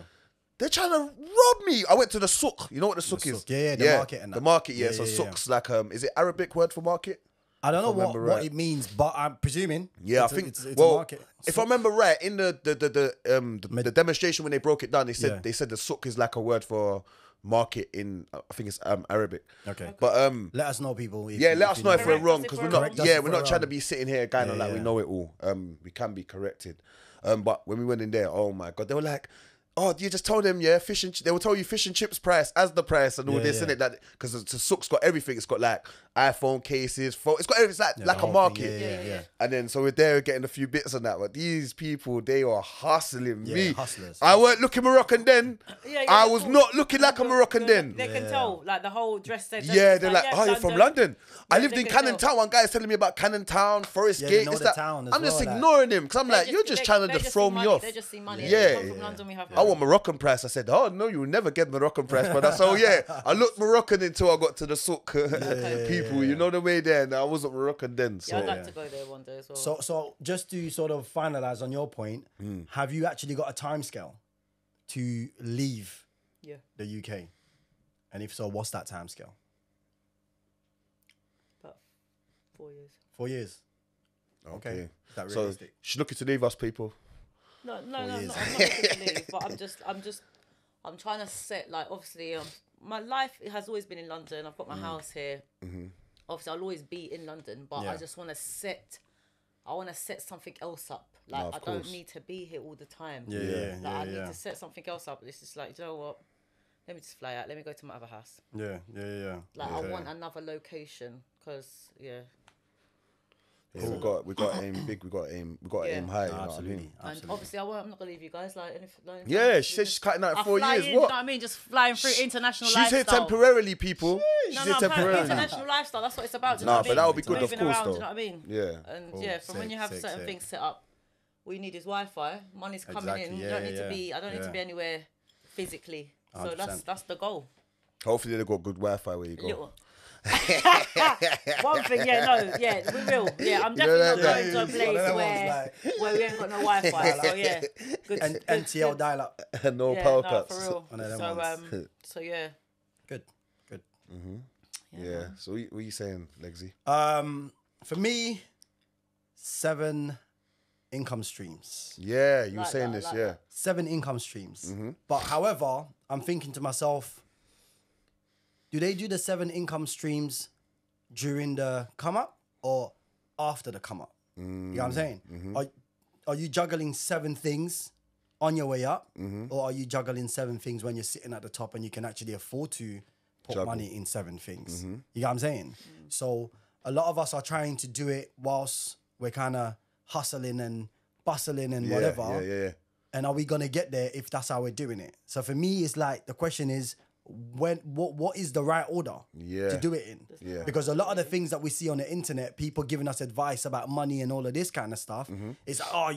They're trying to rob me. I went to the souk. You know what the souk is? souk. Yeah, the market and that. The market, yeah. Yeah, So yeah, souk's like, is it Arabic word for market? I don't know remember what right. it means, but I'm presuming. Yeah, it's I think. it's a well, market. if I remember right, in the demonstration when they broke it down, they said the souk is like a word for market in I think it's Arabic. Okay. But let us know, people. let us know if we're Correct wrong us if because we're we're not. wrong. Yeah, Correct we're us not if trying we're to be sitting here kind of like we know it all. We can be corrected. But when we went in there, oh my god, they were like. Oh, you just told them, yeah, fish and they will tell you fish and chips price as the price and all this, innit? That because the souk's got everything. It's got like iPhone cases, phone. It's got everything. It's like a market. Yeah. And then so we're there getting a few bits on that. But these people, they are hustling me. Hustlers. I weren't looking Moroccan then. I was cool. not looking like a Moroccan then. They can tell, like the whole dress. They're They're like, oh, you're from London. I lived they in can Cannon tell. Town. One guy's telling me about Cannon Town, Forest Yeah, Gate. they know This, the that. town as I'm just well, like- ignoring him because I'm like, you're just trying to just throw me off. They just see money. Yeah. Come from London, we have I want Moroccan price. I said, oh, no, you will never get Moroccan price, brother. So, yeah, I looked Moroccan until I got to the souk people. You know the way there. And I wasn't Moroccan then. So. Yeah, I'd like to go there one day as well. So just to sort of finalize on your point, have you actually got a timescale to leave the UK? And if so, what's that timescale? About 4 years. 4 years. Okay. Is that realistic? So, she's looking to leave us, people. No, years. I'm not looking to leave, but I'm trying to set, like, obviously, my life has always been in London. I've got my house here. Obviously, I'll always be in London, but I just want to set something else up. Like, I don't need to be here all the time. I need to set something else up. It's just like, you know what? Let me just fly out. Let me go to my other house. Yeah. Like, I want another location because, Yeah, we got to aim big. We got to aim high. You know what I mean? And obviously, I'm not gonna leave you guys. Like, Yeah, she said she's cutting out in 4 years. You know what I mean? Just flying through international lifestyle. She's here temporarily, people. She's No, here I'm temporarily. international lifestyle. That's what it's about. Do you know Nah, what I but mean? that would be good, of Moving course, around, though. do you know what I mean? Yeah. And from when you have certain things set up, all you need is Wi-Fi. Money's coming in. Exactly, You don't need to be. I don't need to be anywhere physically. So 100%. that's the goal. Hopefully they got good Wi-Fi where you go. Little. One thing, we will. Yeah, I'm definitely not going to a place where we ain't got no Wi-Fi. So yeah, good. And NTL dial-up. No power no, cuts. for real. One of them So yeah. Good. Yeah. So what are you saying, Legzeii? For me, 7 income streams. Yeah, you were Like saying that, this, like yeah. that. 7 income streams. But however, I'm thinking to myself, do they do the 7 income streams during the come up or after the come up? You know what I'm saying? Are you juggling 7 things on your way up, or are you juggling 7 things when you're sitting at the top and you can actually afford to put money in 7 things? You know what I'm saying? So a lot of us are trying to do it whilst we're kind of hustling and bustling and whatever. Yeah. And are we gonna get there if that's how we're doing it? So for me, it's like the question is, what is the right order to do it in? Yeah. Because a lot of the things that we see on the internet, people giving us advice about money and all of this kind of stuff, it's like,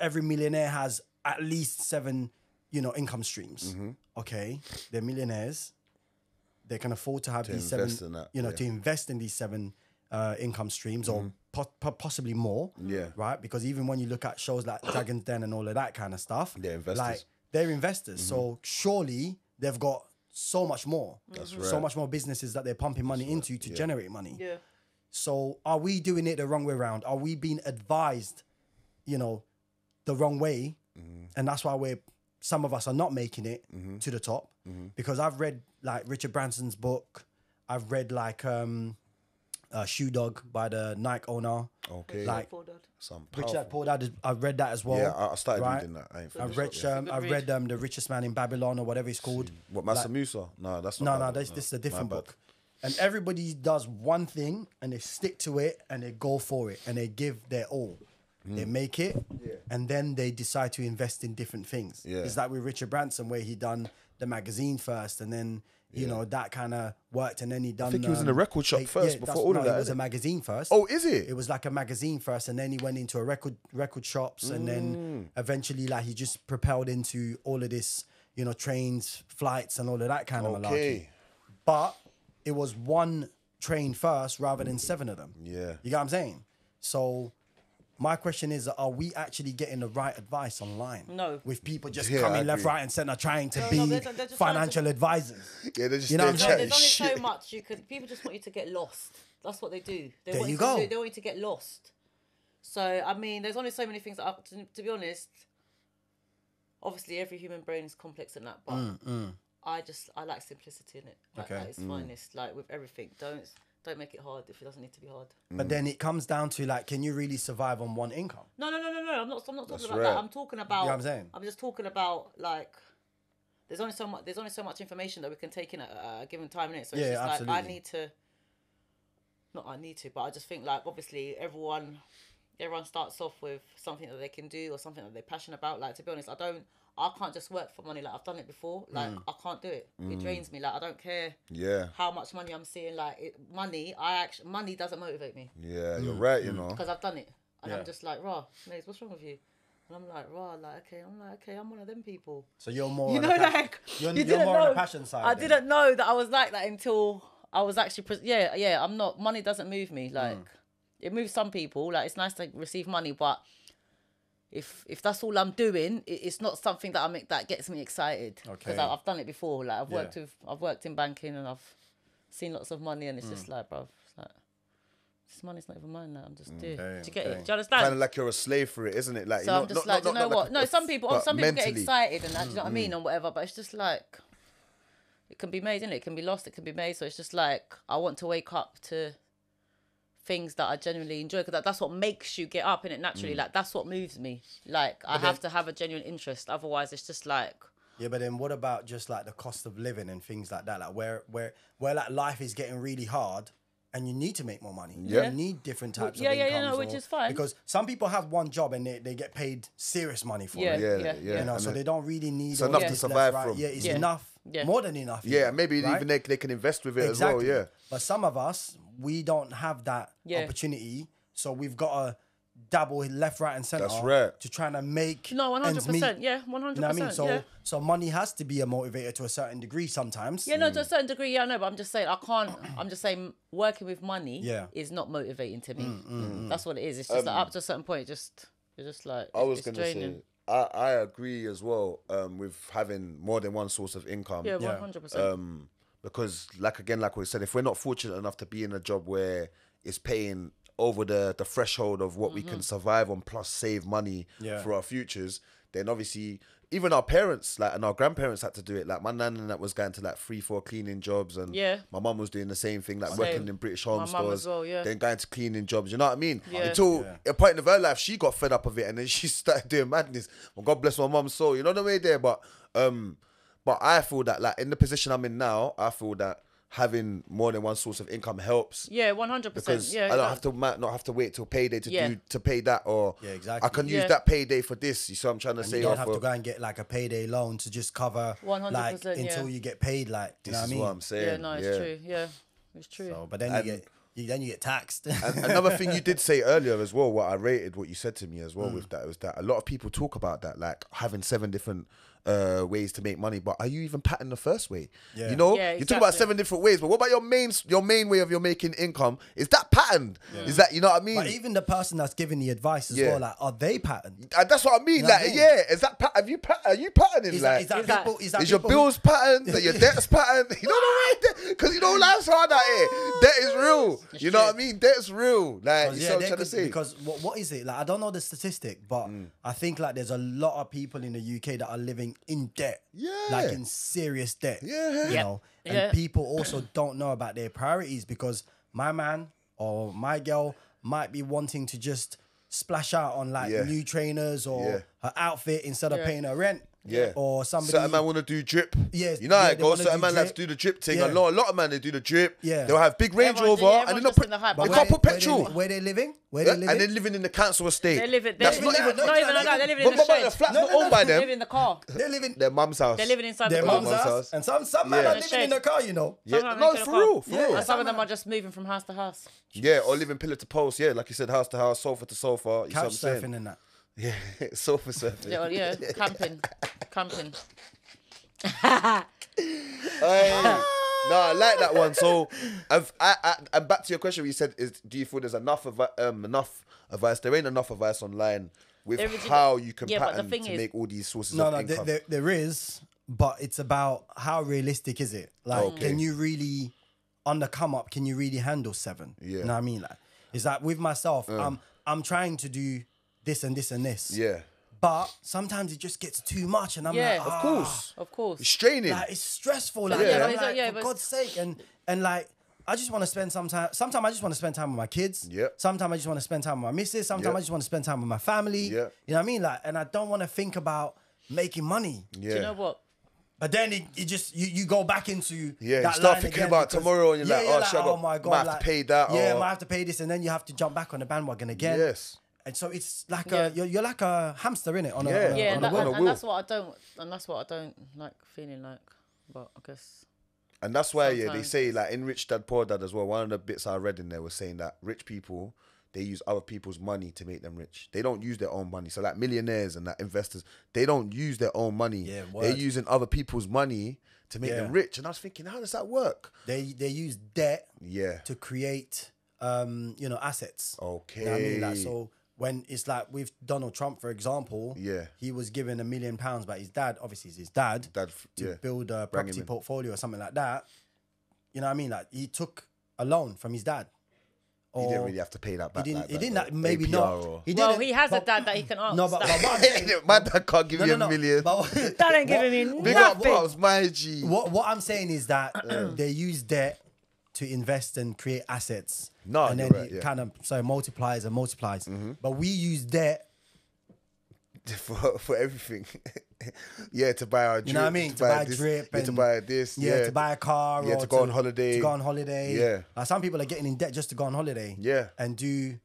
every millionaire has at least 7, income streams. Okay, they're millionaires. They can afford to have these 7, to invest in these 7 income streams or possibly more. Yeah. Right? Because even when you look at shows like Dragon's Den and all of that kind of stuff, They're investors. like they're investors. So surely they've got so much more. That's So right. much more businesses that they're pumping money into to generate money. Yeah. So are we doing it the wrong way around? Are we being advised, you know, the wrong way? And that's why some of us are not making it to the top. Because I've read like Richard Branson's book. I've read like Shoe Dog by the Nike owner. Okay. Like Some Rich powerful. Dad Poor Dad, I've read that as well. Yeah, I started right? reading that. I ain't I've finished read, it yet. I've read The Richest Man in Babylon or whatever it's called. What, Massa Musa? No, that's not No, that no, one, this is a different My bad. book. And everybody does one thing and they stick to it and they go for it and they give their all. They make it and then they decide to invest in different things. Yeah. It's like with Richard Branson where he done the magazine first and then, you know, that kind of worked and then he done... I think he was in a record shop first before all of that, it was innit? a magazine first. Oh, is it? It was like a magazine first and then he went into a record shops and then eventually like he just propelled into all of this, you know, trains, flights and all of that kind of malarkey. Okay. But it was one train first rather than 7 of them. Yeah. You get what I'm saying? So my question is, are we actually getting the right advice online? No. With people just Yeah, I coming left, agree. right and centre trying to No, be they're just financial advisors. Yeah, they're just You know there what I'm chatting There's only shit. so much you could. People just want you to get lost. That's what they do. They There want you to go. They want you to get lost. So I mean, there's only so many things that to be honest. Obviously, every human brain is complex in that, but I like simplicity in it. Like, Okay. at its finest. Like with everything, don't make it hard if it doesn't need to be hard. But then it comes down to like, can you really survive on one income? No. I'm not talking That's about right. that. I'm talking about. You know what I'm saying? I'm just talking about like. There's only so much information that we can take in at a given time in it. So it's Yeah, just like absolutely. I need to, but I just think like obviously everyone starts off with something that they can do or something that they're passionate about. Like to be honest, I can't just work for money. Like I've done it before. Like I can't do it. It drains me. Like I don't care Yeah. how much money I'm seeing. Like money doesn't motivate me Yeah, you're right, you know. because I've done it, and Yeah. I'm just like, Rah, Nayze, what's wrong with you? And I'm like, Rah, okay, I'm one of them people. So you're more You on know, the like you're you more didn't on the know. passion side. I then. didn't know that I was like that until I was actually. I'm not. Money doesn't move me. Like it moves some people. Like it's nice to receive money, but if that's all I'm doing, it's not something that gets me excited. Because Okay. I've done it before. Like Yeah. I've worked in banking and I've seen lots of money, and it's just like, bro, it's like this money's not even mine. Like I'm just doing. Okay, Do you get it? okay. Do you understand? Kind of like you're a slave for it, isn't it? Like, So you I'm just like, do you know what? No, some people get mentally. excited and that, do you know what I mean, and whatever. But it's just like, it can be made, innit? It can be lost, it can be made. So it's just like, I want to wake up to things that I genuinely enjoy because that's what makes you get up, innit? Naturally, like that's what moves me. Like I have to have a genuine interest. Otherwise, it's just like. Yeah, but then what about just like the cost of living and things like that? Like where like life is getting really hard and you need to make more money. Yeah. You need different types Yeah, of yeah, incomes. no, which is fine. Because some people have one job and they get paid serious money for it. Yeah. You know, And so then- they don't really need It's all enough this to left, survive right. from. Yeah, it's Yeah. enough. Yeah. More than enough. Yeah, even, maybe right? even they can invest with it Exactly. as well, yeah. But some of us, we don't have that Yeah. opportunity. So we've got to dabble left, right, and centre That's right. to try and make No, ends meet. 100%. Yeah, 100%. You know what I mean? So yeah. so money has to be a motivator to a certain degree sometimes. Yeah, no, to a certain degree, yeah, I know, but I'm just saying, I'm just saying, working with money Yeah. is not motivating to me. That's what it is. It's just like, up to a certain point, you're just like, I was it's going to draining. say, I agree as well with having more than one source of income. Yeah, Yeah. 100%. Because like we said, if we're not fortunate enough to be in a job where it's paying over the threshold of what we can survive on plus save money Yeah. for our futures, then obviously even our parents and our grandparents had to do it. Like my nan and that was going to 3-4 cleaning jobs, and Yeah. my mum was doing the same thing, Same. working in British Home My mum stores, as well, yeah. then going to cleaning jobs. You know what I mean? Yeah. Until a point of her life, she got fed up of it, and then she started doing madness. Well, God bless my mum's soul. You know the way there, but I feel that in the position I'm in now, I feel that having more than one source of income helps. Yeah, 100%. Because Yeah, I don't not have to wait till payday to pay that, or Yeah, exactly. I can use Yeah. that payday for this. You see what I'm trying to say? You don't Or have for- to go and get a payday loan to just cover 100%, until yeah. you get paid. You this know what I is mean? what I'm saying. yeah, no, it's true. Yeah, it's true. So, but then you get taxed. And another thing you did say earlier as well, what I rated what you said to me as well with that was that a lot of people talk about that, like having 7 different ways to make money, but are you even patterned the first way? Yeah. You know, Yeah, you talk about exactly. 7 different ways, but what about your main way of your making income? Is that patterned? Is that, you know what I mean? But even the person that's giving the advice as Yeah. well, like, are they patterned? And that's what I mean. You know what Like, I mean? yeah, is that are you patterning? Is Like, that people? Is that is your people who- bills patterned? Are your debts patterned? You know the way, because you know life's hard out here. Debt is real. You know what I mean? Debt's real. Like, you know what I'm trying to say. Because what is it? Like, I don't know the statistic, but I think like there's a lot of people in the UK that are living in debt. Yeah. Like in serious debt. Yeah. You Yep. know, and Yeah. people also don't know about their priorities because my man or my girl might be wanting to just splash out on like Yeah. new trainers or Yeah. her outfit instead of Yeah. paying her rent. Yeah. Or somebody. Certain man want to do drip. Yes, You know how yeah, it they goes. wanna Certain do man likes drip. to do the drip thing. Yeah. A lot of man, they do the drip. Yeah. They'll have big Range Everyone's- Rover yeah, and then everyone's they'll just put, in the hype. they But can't put where petrol. where they living? Where Yeah, they living? and they're living in the council estate. They live it. That's They not live even. not even like that. They're living in the But shed. the flat's No, not no, owned by They them. live in the car. They're living Their mum's house. They're living inside their the car. mum's mum's house. house. And some men Yeah. are living in the car, you know. Yeah, Some no, living in for the car. real, for Yeah. real. And some of them are just moving from house to house. Yeah, or living pillar to post. Yeah, like you said, house to house, sofa to sofa. You see what I'm Couch saying? surfing and that. Yeah, sofa surfing. Yeah, camping. No, I like that one. So, and back to your question, where you said, do you feel there's enough advice? There ain't enough advice online with There is- how you can yeah, but the pattern thing to is- make all these sources No, of no, income. there is, but it's about how realistic is it? Like, Okay. can you really, on the come up, can you really handle 7? Yeah. You know what I mean? Like, it's like with myself, I'm trying to do this and this and this. Yeah, But sometimes it just gets too much, and I'm Yeah. like, Of of course. Of course. It's straining. like it's stressful. Like, Yeah. and I'm Yeah, like, yeah, for but- God's sake, and like. I just want to spend some time. Sometimes I just want to spend time with my kids. Yep. Sometimes I just want to spend time with my missus. Sometimes Yep. I just want to spend time with my family. Yep. You know what I mean? Like, and I don't want to think about making money. Yeah. Do you know what? But then it just you go back into Yeah, you that start line thinking again about because- tomorrow and you're like, oh, shit, I oh my God, might have to pay that, Yeah, or- I might have to pay this, and then you have to jump back on the bandwagon again. Yes. And so it's like Yeah. you're like a hamster in it on Yeah. a Yeah, on and, a wheel. and that's what I don't like feeling like. But I guess And that's why, yeah, they Sometimes. say, like, in Rich Dad Poor Dad as well, one of the bits I read in there was saying that rich people, they use other people's money to make them rich. They don't use their own money. So, like, millionaires and that investors, they don't use their own money. Yeah, They're word. using other people's money to make Yeah. them rich. And I was thinking, how does that work? They use debt Yeah. to create assets. Okay. You know what I mean? Like, so when it's like with Donald Trump, for example, Yeah. he was given £1 million by his dad, obviously it's his dad, Dad, to yeah. build a Bring him property in. portfolio or something like that. You know what I mean? Like he took a loan from his dad. He didn't Or- really have to pay that He back. didn't. like He that, didn't. though. Maybe APR not. or- He well, didn't, he has a but- dad that he can ask. No, but That- what I'm saying, My dad can't give you a million. But, That ain't giving me Big up, nothing. Bobs, my G. what I'm saying is that they use debt to invest and create assets. No, and you're then right, it yeah. kind of multiplies and multiplies. But we use debt. For everything. Yeah, to buy our drip. You know what I mean? To buy this, drip yeah, to and- buy this. Yeah, to buy a car. Yeah, or to go on holiday. To go on holiday. Yeah. Like some people are getting in debt just to go on holiday. Yeah. And do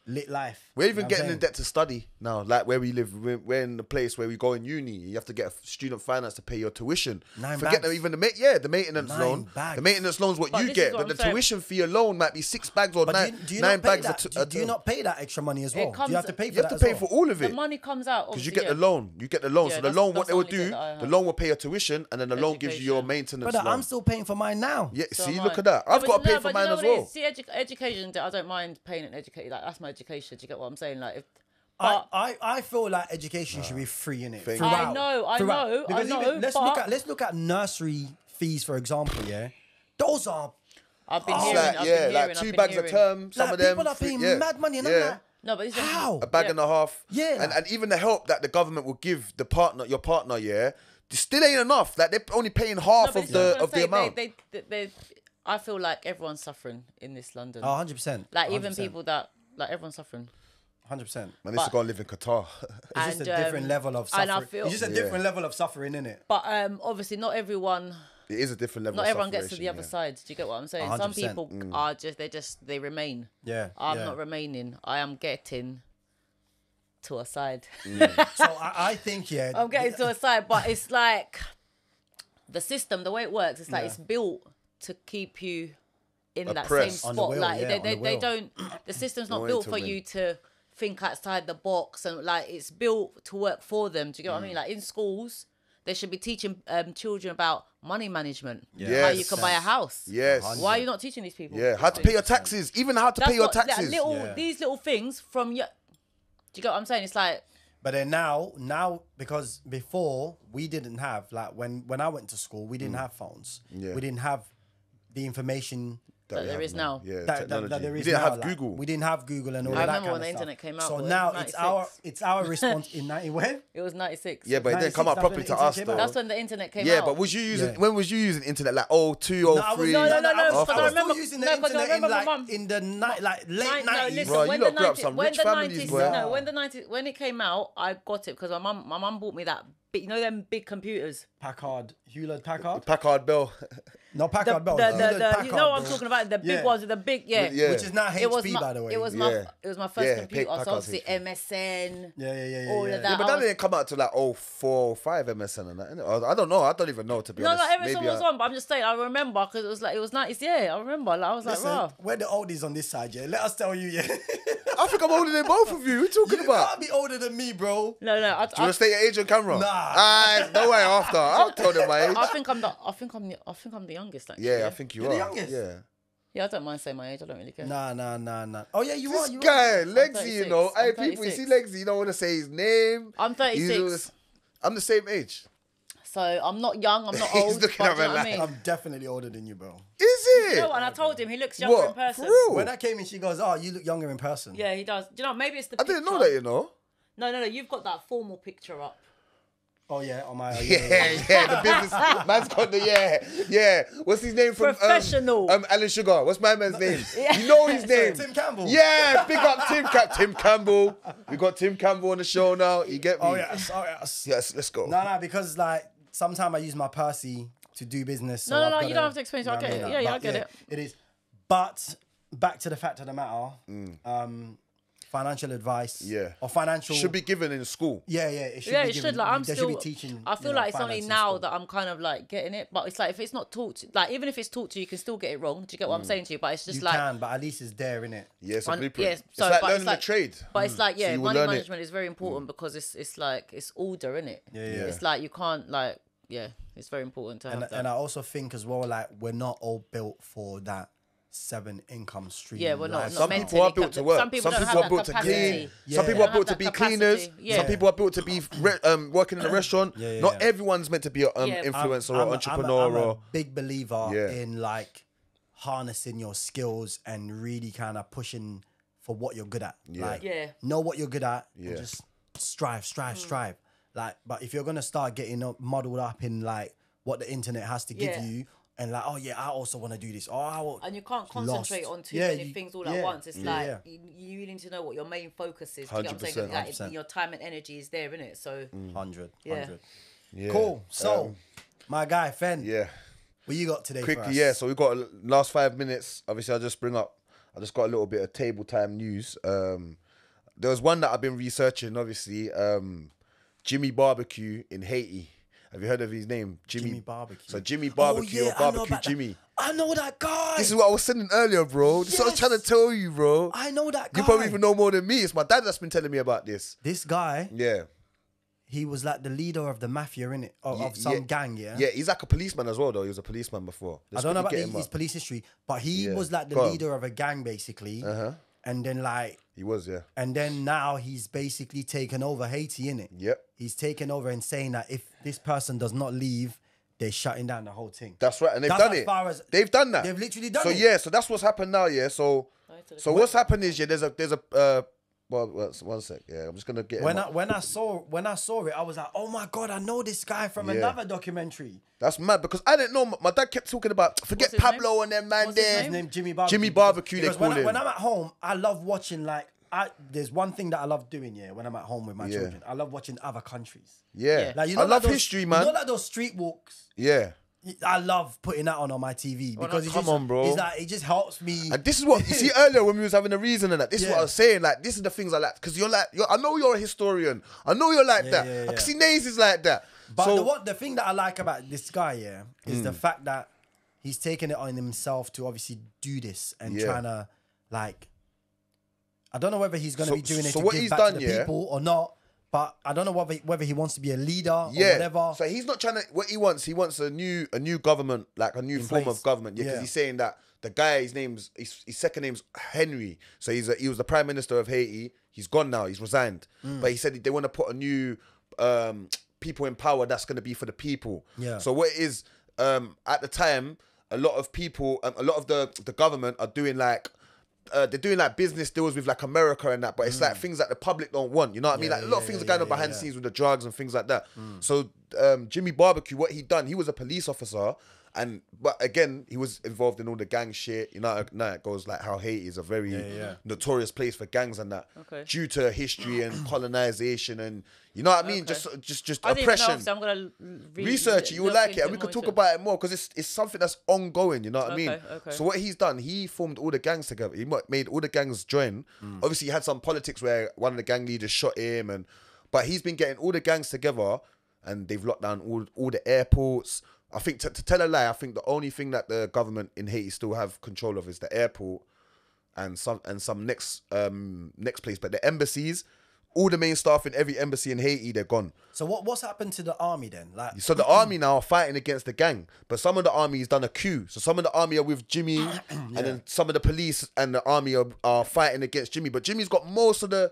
lit life. We're You even know what I'm getting in saying? debt to study now. Like where we live, we're in the place where we go in uni. You have to get a student finance to pay your tuition. 9 Forget bags. even the maintenance 9 loan. bags. The maintenance loan's what But you this get, is what but I'm the saying. tuition fee alone might be 6 bags or But nine, do you 9 not pay bags. that? Do you not pay that extra money as well? Do comes- you have to pay for You that have to pay as for well? all of The it. money comes out Because you obviously, get the loan. You get the loan. Yeah, so the that's- loan, what that's they the would only do, debt that I the have. loan will pay your tuition and then the loan gives you your Education. maintenance Brother, loan. I'm still paying for mine now. Yeah, So see, am look I. at that. No, I've but got to no, pay for but mine you know as what it well. is? See, education, I don't mind paying an education. Like that's my education. Do you get what I'm saying? Like, if, I, but I feel like education should be free in it. Thank Throughout. you. I know, Because I even- know, let's look at nursery fees, for example. Yeah, those are I've been It's hearing. like, I've yeah, been like hearing, I've 2 been bags a hearing. term. Some like of them. people are paying yeah, mad money, and yeah. I'm like, No, but this is how? A bag Yeah. and a half. Yeah. And even the help that the government will give the partner, your partner, yeah, still ain't enough. Like they're only paying No, half but of this is what I'm the saying, amount. They, I feel like everyone's suffering in this London. Oh, 100%. Like even people that everyone's everyone's suffering. 100%. Man needs to go and live in Qatar. It's just a And, different level of suffering. and I feel- it's just a different level of suffering, innit? But obviously not everyone. It is a different level. Not of everyone gets to the sufferation, other yeah. side. Do you get what I'm saying? 100%. Some people are they remain. Yeah. I'm yeah. not remaining. I am getting to a side. So I think, yeah. I'm getting to a side, but it's like the system, the way it works. It's like Yeah. it's built to keep you in that same Oppressed. On the spot. wheel, Like yeah, on the they wheel. don't. The system's not want built it to for win. you to think outside the box, and like it's built to work for them. Do you get what I mean? Like in schools, they should be teaching children about money management. Yeah. How you can buy a house. Yes. Why are you not teaching these people? Yeah, how to pay your taxes. Even how to pay your taxes. These little things from your... Do you get what I'm saying? It's like... But then now, because before we didn't have, like when I went to school, we didn't have phones. Yeah. We didn't have the information that there is now. Yeah, that technology. there We is didn't now. have Google. We didn't have Google and all I of that remember kind when of the stuff. internet came out. So it was now 96. it's our response in 90 when? It was 96. Yeah, but it didn't come 96, out that's properly when to the us internet though. came out. That's when the internet came out. Yeah, but was you using when was you using internet like 02, No, I was- 03? No, I because was I remember still using the no, 'cause I internet in remember my like mum. in the night, like late No, 90s. listen, Bro, when you the lot grew up 90s some when rich the families, 90s, boy. no, when the 90s, when it came out, I got it because my mum bought me that big, you know them big computers. Packard, Hewlett Packard. Packard Bell. No, Packard Bell. The, Hewlett Packard, you know what I'm bro. talking about? The big Yeah. ones, the big, yeah. Yeah. Which is now It was HP, my, by the way. It was Yeah. my first Yeah, computer. So Packard's obviously HP. MSN. Yeah. All of yeah. that. Yeah, but I that was- didn't come out to like 04, 05 MSN and that, innit? I don't know. I don't even know, to be No, honest. no, MSN Maybe was on, but I'm just saying, I remember because it was 90s. Yeah, I remember. Like, I was like, Listen, wow. we're the oldies on this side, yeah. Let us tell you, yeah. I think I'm older than both of you. What are you talking You about? can't be older than me, bro. No, Do you want to state your age on camera? Nah. No way after. I'll tell them my age. I think I'm the youngest. Actually. Yeah, I think you You're are. the youngest? Yeah. Yeah, I don't mind saying my age. I don't really care. Nah. Oh yeah, you This are. You guy, are. Legzeii, you know. 36. Hey, I'm people, you see 36. Legzeii, you don't want to say his name. I'm 36. He's- I'm the same age. So I'm not young. I'm not He's old. looking but at do you me know what I like- mean? I'm definitely older than you, bro. Is it? You know what? And I told him he looks younger in What? person. For real? When I came in, she goes, "Oh, you look younger in person." Yeah, he does. Do you know? Maybe it's the. I didn't know picture. that, you know. No. You've got that formal picture up. Oh yeah, on my Yeah, the business man's got the yeah. What's his name from Professional. Alan Sugar? What's my man's name? You know his name. Tim Campbell. Yeah, big up Tim Campbell. We got Tim Campbell on the show now. You get me? Oh yes. Yes, let's go. No, because like sometimes I use my Percy to do business. So No, I've you gotta- don't have to explain. So I you know get what it. mean? Yeah, I But get it. It is. But back to the fact of the matter, financial advice. Yeah. Or financial. Should be given in school. Yeah, it should Yeah, be it should. given- Like I'm they still. should be teaching. I feel you know, like it's only finance in now school. that I'm kind of like getting it. But it's like if it's not taught, like even if it's taught to you, you can still get it wrong. Do you get what I'm saying to you? But it's just You like. can, but at least it's there, innit? Yeah, it's a On- blueprint. yeah, It's so- like but it's learning like- a trade. But it's like, yeah, you will money learn it. management is very important because it's like it's order, isn't it? Yeah. It's like you can't like it's very important to have that. And I also think as well, like we're not all built for that 7 income stream. Yeah, we're not. life. Some mentally people are built to work. Some people don't have are that built to capacity. clean. Yeah. Some people They are don't built to have be that cleaners. capacity. Some Yeah. people are built to be working in a restaurant. Yeah. Not everyone's meant to be an Yeah. influencer I'm or a- entrepreneur. I'm a or big believer Yeah. in like harnessing your skills and really kind of pushing for what you're good at. Like, Yeah. know what you're good at Yeah. and just strive. Like, but if you're gonna start getting muddled up in like what the internet has to give Yeah. you, and like, oh yeah, I also want to do this. Oh, I will. And you can't concentrate on too Yeah, many you- things all yeah. at once. It's Yeah. like Yeah. you need to know what your main focus is. Do you get what I'm saying? 'Cause 100%, like, your time and energy is there, innit? So 100. Yeah. Yeah. Cool. So, my guy Fend, Yeah. what you got today? for Quickly, us? yeah. So we got last 5 minutes. Obviously, I just got a little bit of table time news. There was one that I've been researching. Obviously, Jimmy Barbecue in Haiti. Have you heard of his name? Jimmy Barbecue. So Jimmy Barbecue Oh, yeah, or I know Barbecue about Jimmy. That. I know that guy. This is what I was saying earlier, bro. This is what I was trying to tell you, bro. I know that guy. You probably even know more than me. It's my dad that's been telling me about this. This guy, Yeah. he was like the leader of the mafia, innit? Of some gang, yeah? Yeah, he's like a policeman as well, though. He was a policeman before. I don't know about Let's quickly get him his up. police history, but he Yeah. was like the Go on. leader of a gang, basically. Uh-huh. And then like, He was, yeah. and then now he's basically taken over Haiti, innit? Yep. He's taken over and saying that if this person does not leave, they're shutting down the whole thing. That's right. And they've That's done as it. far as- They've done that. They've literally done so, it. yeah, so that's what's happened now, yeah. So what's happened is, yeah, there's a well, one sec. Yeah, I'm just gonna get When him I up. when I saw it, I was like, oh my god, I know this guy from Yeah. another documentary. That's mad because I didn't know. My dad kept talking about forget What's his Pablo name? and them man What's his there. His name? name Jimmy Barbecue. Jimmy Barbecue, they Because call when him. when I'm at home, I love watching like there's one thing that I love doing, yeah, when I'm at home with my Yeah. children. I love watching other countries. Yeah, Like I love those, history, man. You know like those street walks. Yeah, I love putting that on my TV because it come just, on, bro. It's like it just helps me. and this is what you see earlier when we was having a reason and that. This is what Yeah. I was saying. Like, this is the things I like because I know you're a historian. I know you're like that. yeah, I can yeah. see Nayze is like that. But so the thing that I like about this guy, yeah, is the fact that he's taken it on himself to obviously do this and Yeah. trying to like. I don't know whether he's going to So- be doing it so to what give he's back done, to the yeah? people or not. but I don't know whether he wants to be a leader or Yeah. whatever. So he's not trying to. What he wants a new government, like a new form place. of government. Yeah, because Yeah. he's saying that the guy, his second name's Henry. So he was the prime minister of Haiti. He's gone now. He's resigned. But he said they want to put a new people in power that's going to be for the people. Yeah. So what it is, at the time, a lot of people, a lot of the government are doing like. They're doing like business deals with like America and that, but it's like things that the public don't want. You know what I mean? Like a lot of things are going on behind the scenes with the drugs and things like that. So Jimmy Barbecue, what he done, he was a police officer, but again, he was involved in all the gang shit. You know, now it goes like how Haiti is a very notorious place for gangs and that, due to history and colonization and you know what I mean, just I didn't oppression. know, so I'm gonna Research it, you will like it, and we could talk about it more because it's something that's ongoing. You know what I mean? Okay. So what he's done, he formed all the gangs together. He made all the gangs join. Obviously, he had some politics where one of the gang leaders shot him, but he's been getting all the gangs together, and they've locked down all the airports. I think to tell a lie, I think the only thing that the government in Haiti still have control of is the airport and some next place, but the embassies. All the main staff in every embassy in Haiti, they're gone. So what's happened to the army then? Like, so the army now are fighting against the gang, but some of the army has done a coup. So some of the army are with Jimmy, and then some of the police and the army are fighting against Jimmy. But Jimmy's got most of the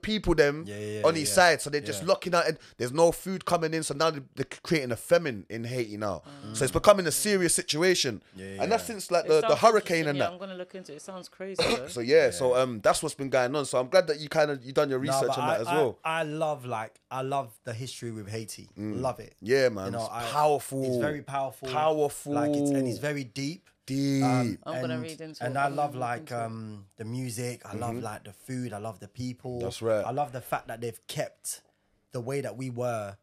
people on his side, so they're just locking out. And there's no food coming in, so now they're creating a famine in Haiti now. So it's becoming a serious situation, and that's since like the hurricane and that. I'm gonna look into it. It sounds crazy. Though. So that's what's been going on. So I'm glad that you done your research on that as well. I love the history with Haiti. Love it. Yeah, man. You know, it's powerful. It's very powerful. Powerful. Like it's very deep. Deep. I'm gonna read into it. And I love like the music. I love like the food. I love the people. That's right. I love the fact that they've kept the way that we were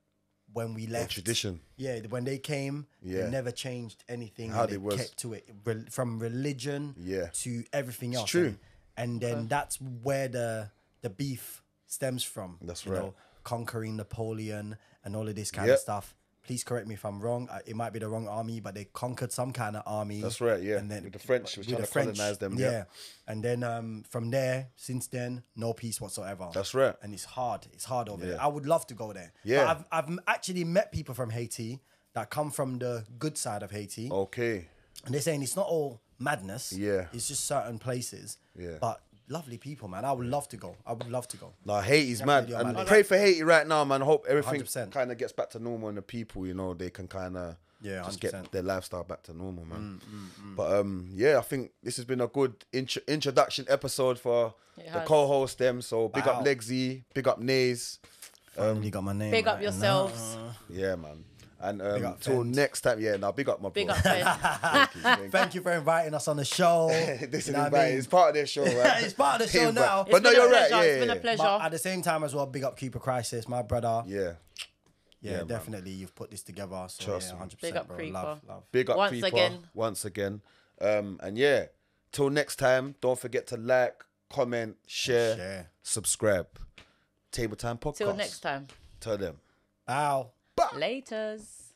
when we left. Tradition. Yeah, when they came, they never changed anything. How they kept to it, from religion to everything else. True. And then that's where the beef stems from. That's you right. know, conquering Napoleon and all of this kind of stuff. Please correct me if I'm wrong. It might be the wrong army, but they conquered some kind of army. That's right, yeah. And then with the French, which trying to colonize them. Yeah. And then from there, since then, no peace whatsoever. That's right. And it's hard. It's hard over there. I would love to go there. Yeah. But I've actually met people from Haiti that come from the good side of Haiti. Okay. And they're saying it's not all madness. Yeah. It's just certain places. Yeah. But lovely people, man. I would love to go. No, Haiti's mad. Definitely on my And pray for Haiti right now, man. Hope everything 100%. kind of gets back to normal and the people, you know, they can kind of just 100%. get their lifestyle back to normal, man. But I think this has been a good introduction episode for the co-host them. So big up Legzeii, big up Nayze. Finally got my name. Big up right. yourselves. Yeah, man. And up till Fend. next time, big up my bro. Big up Fend. Thank you for inviting us on the show. This is You know what I invited. mean? It's part of their show, right? It's part of the show now. But no, you're right. It's been a Yeah. pleasure. But at the same time as well, big up Cooper Crisis, my brother. Yeah. Yeah, man. definitely. You've put this together. So Trust yeah, me. 100%. Big up bro. Creeper. Love. Big up Once Creeper again. once again. And till next time, don't forget to like, comment, share. Subscribe. Table Time Podcast. Till next time. Tell them. Ow. Laters.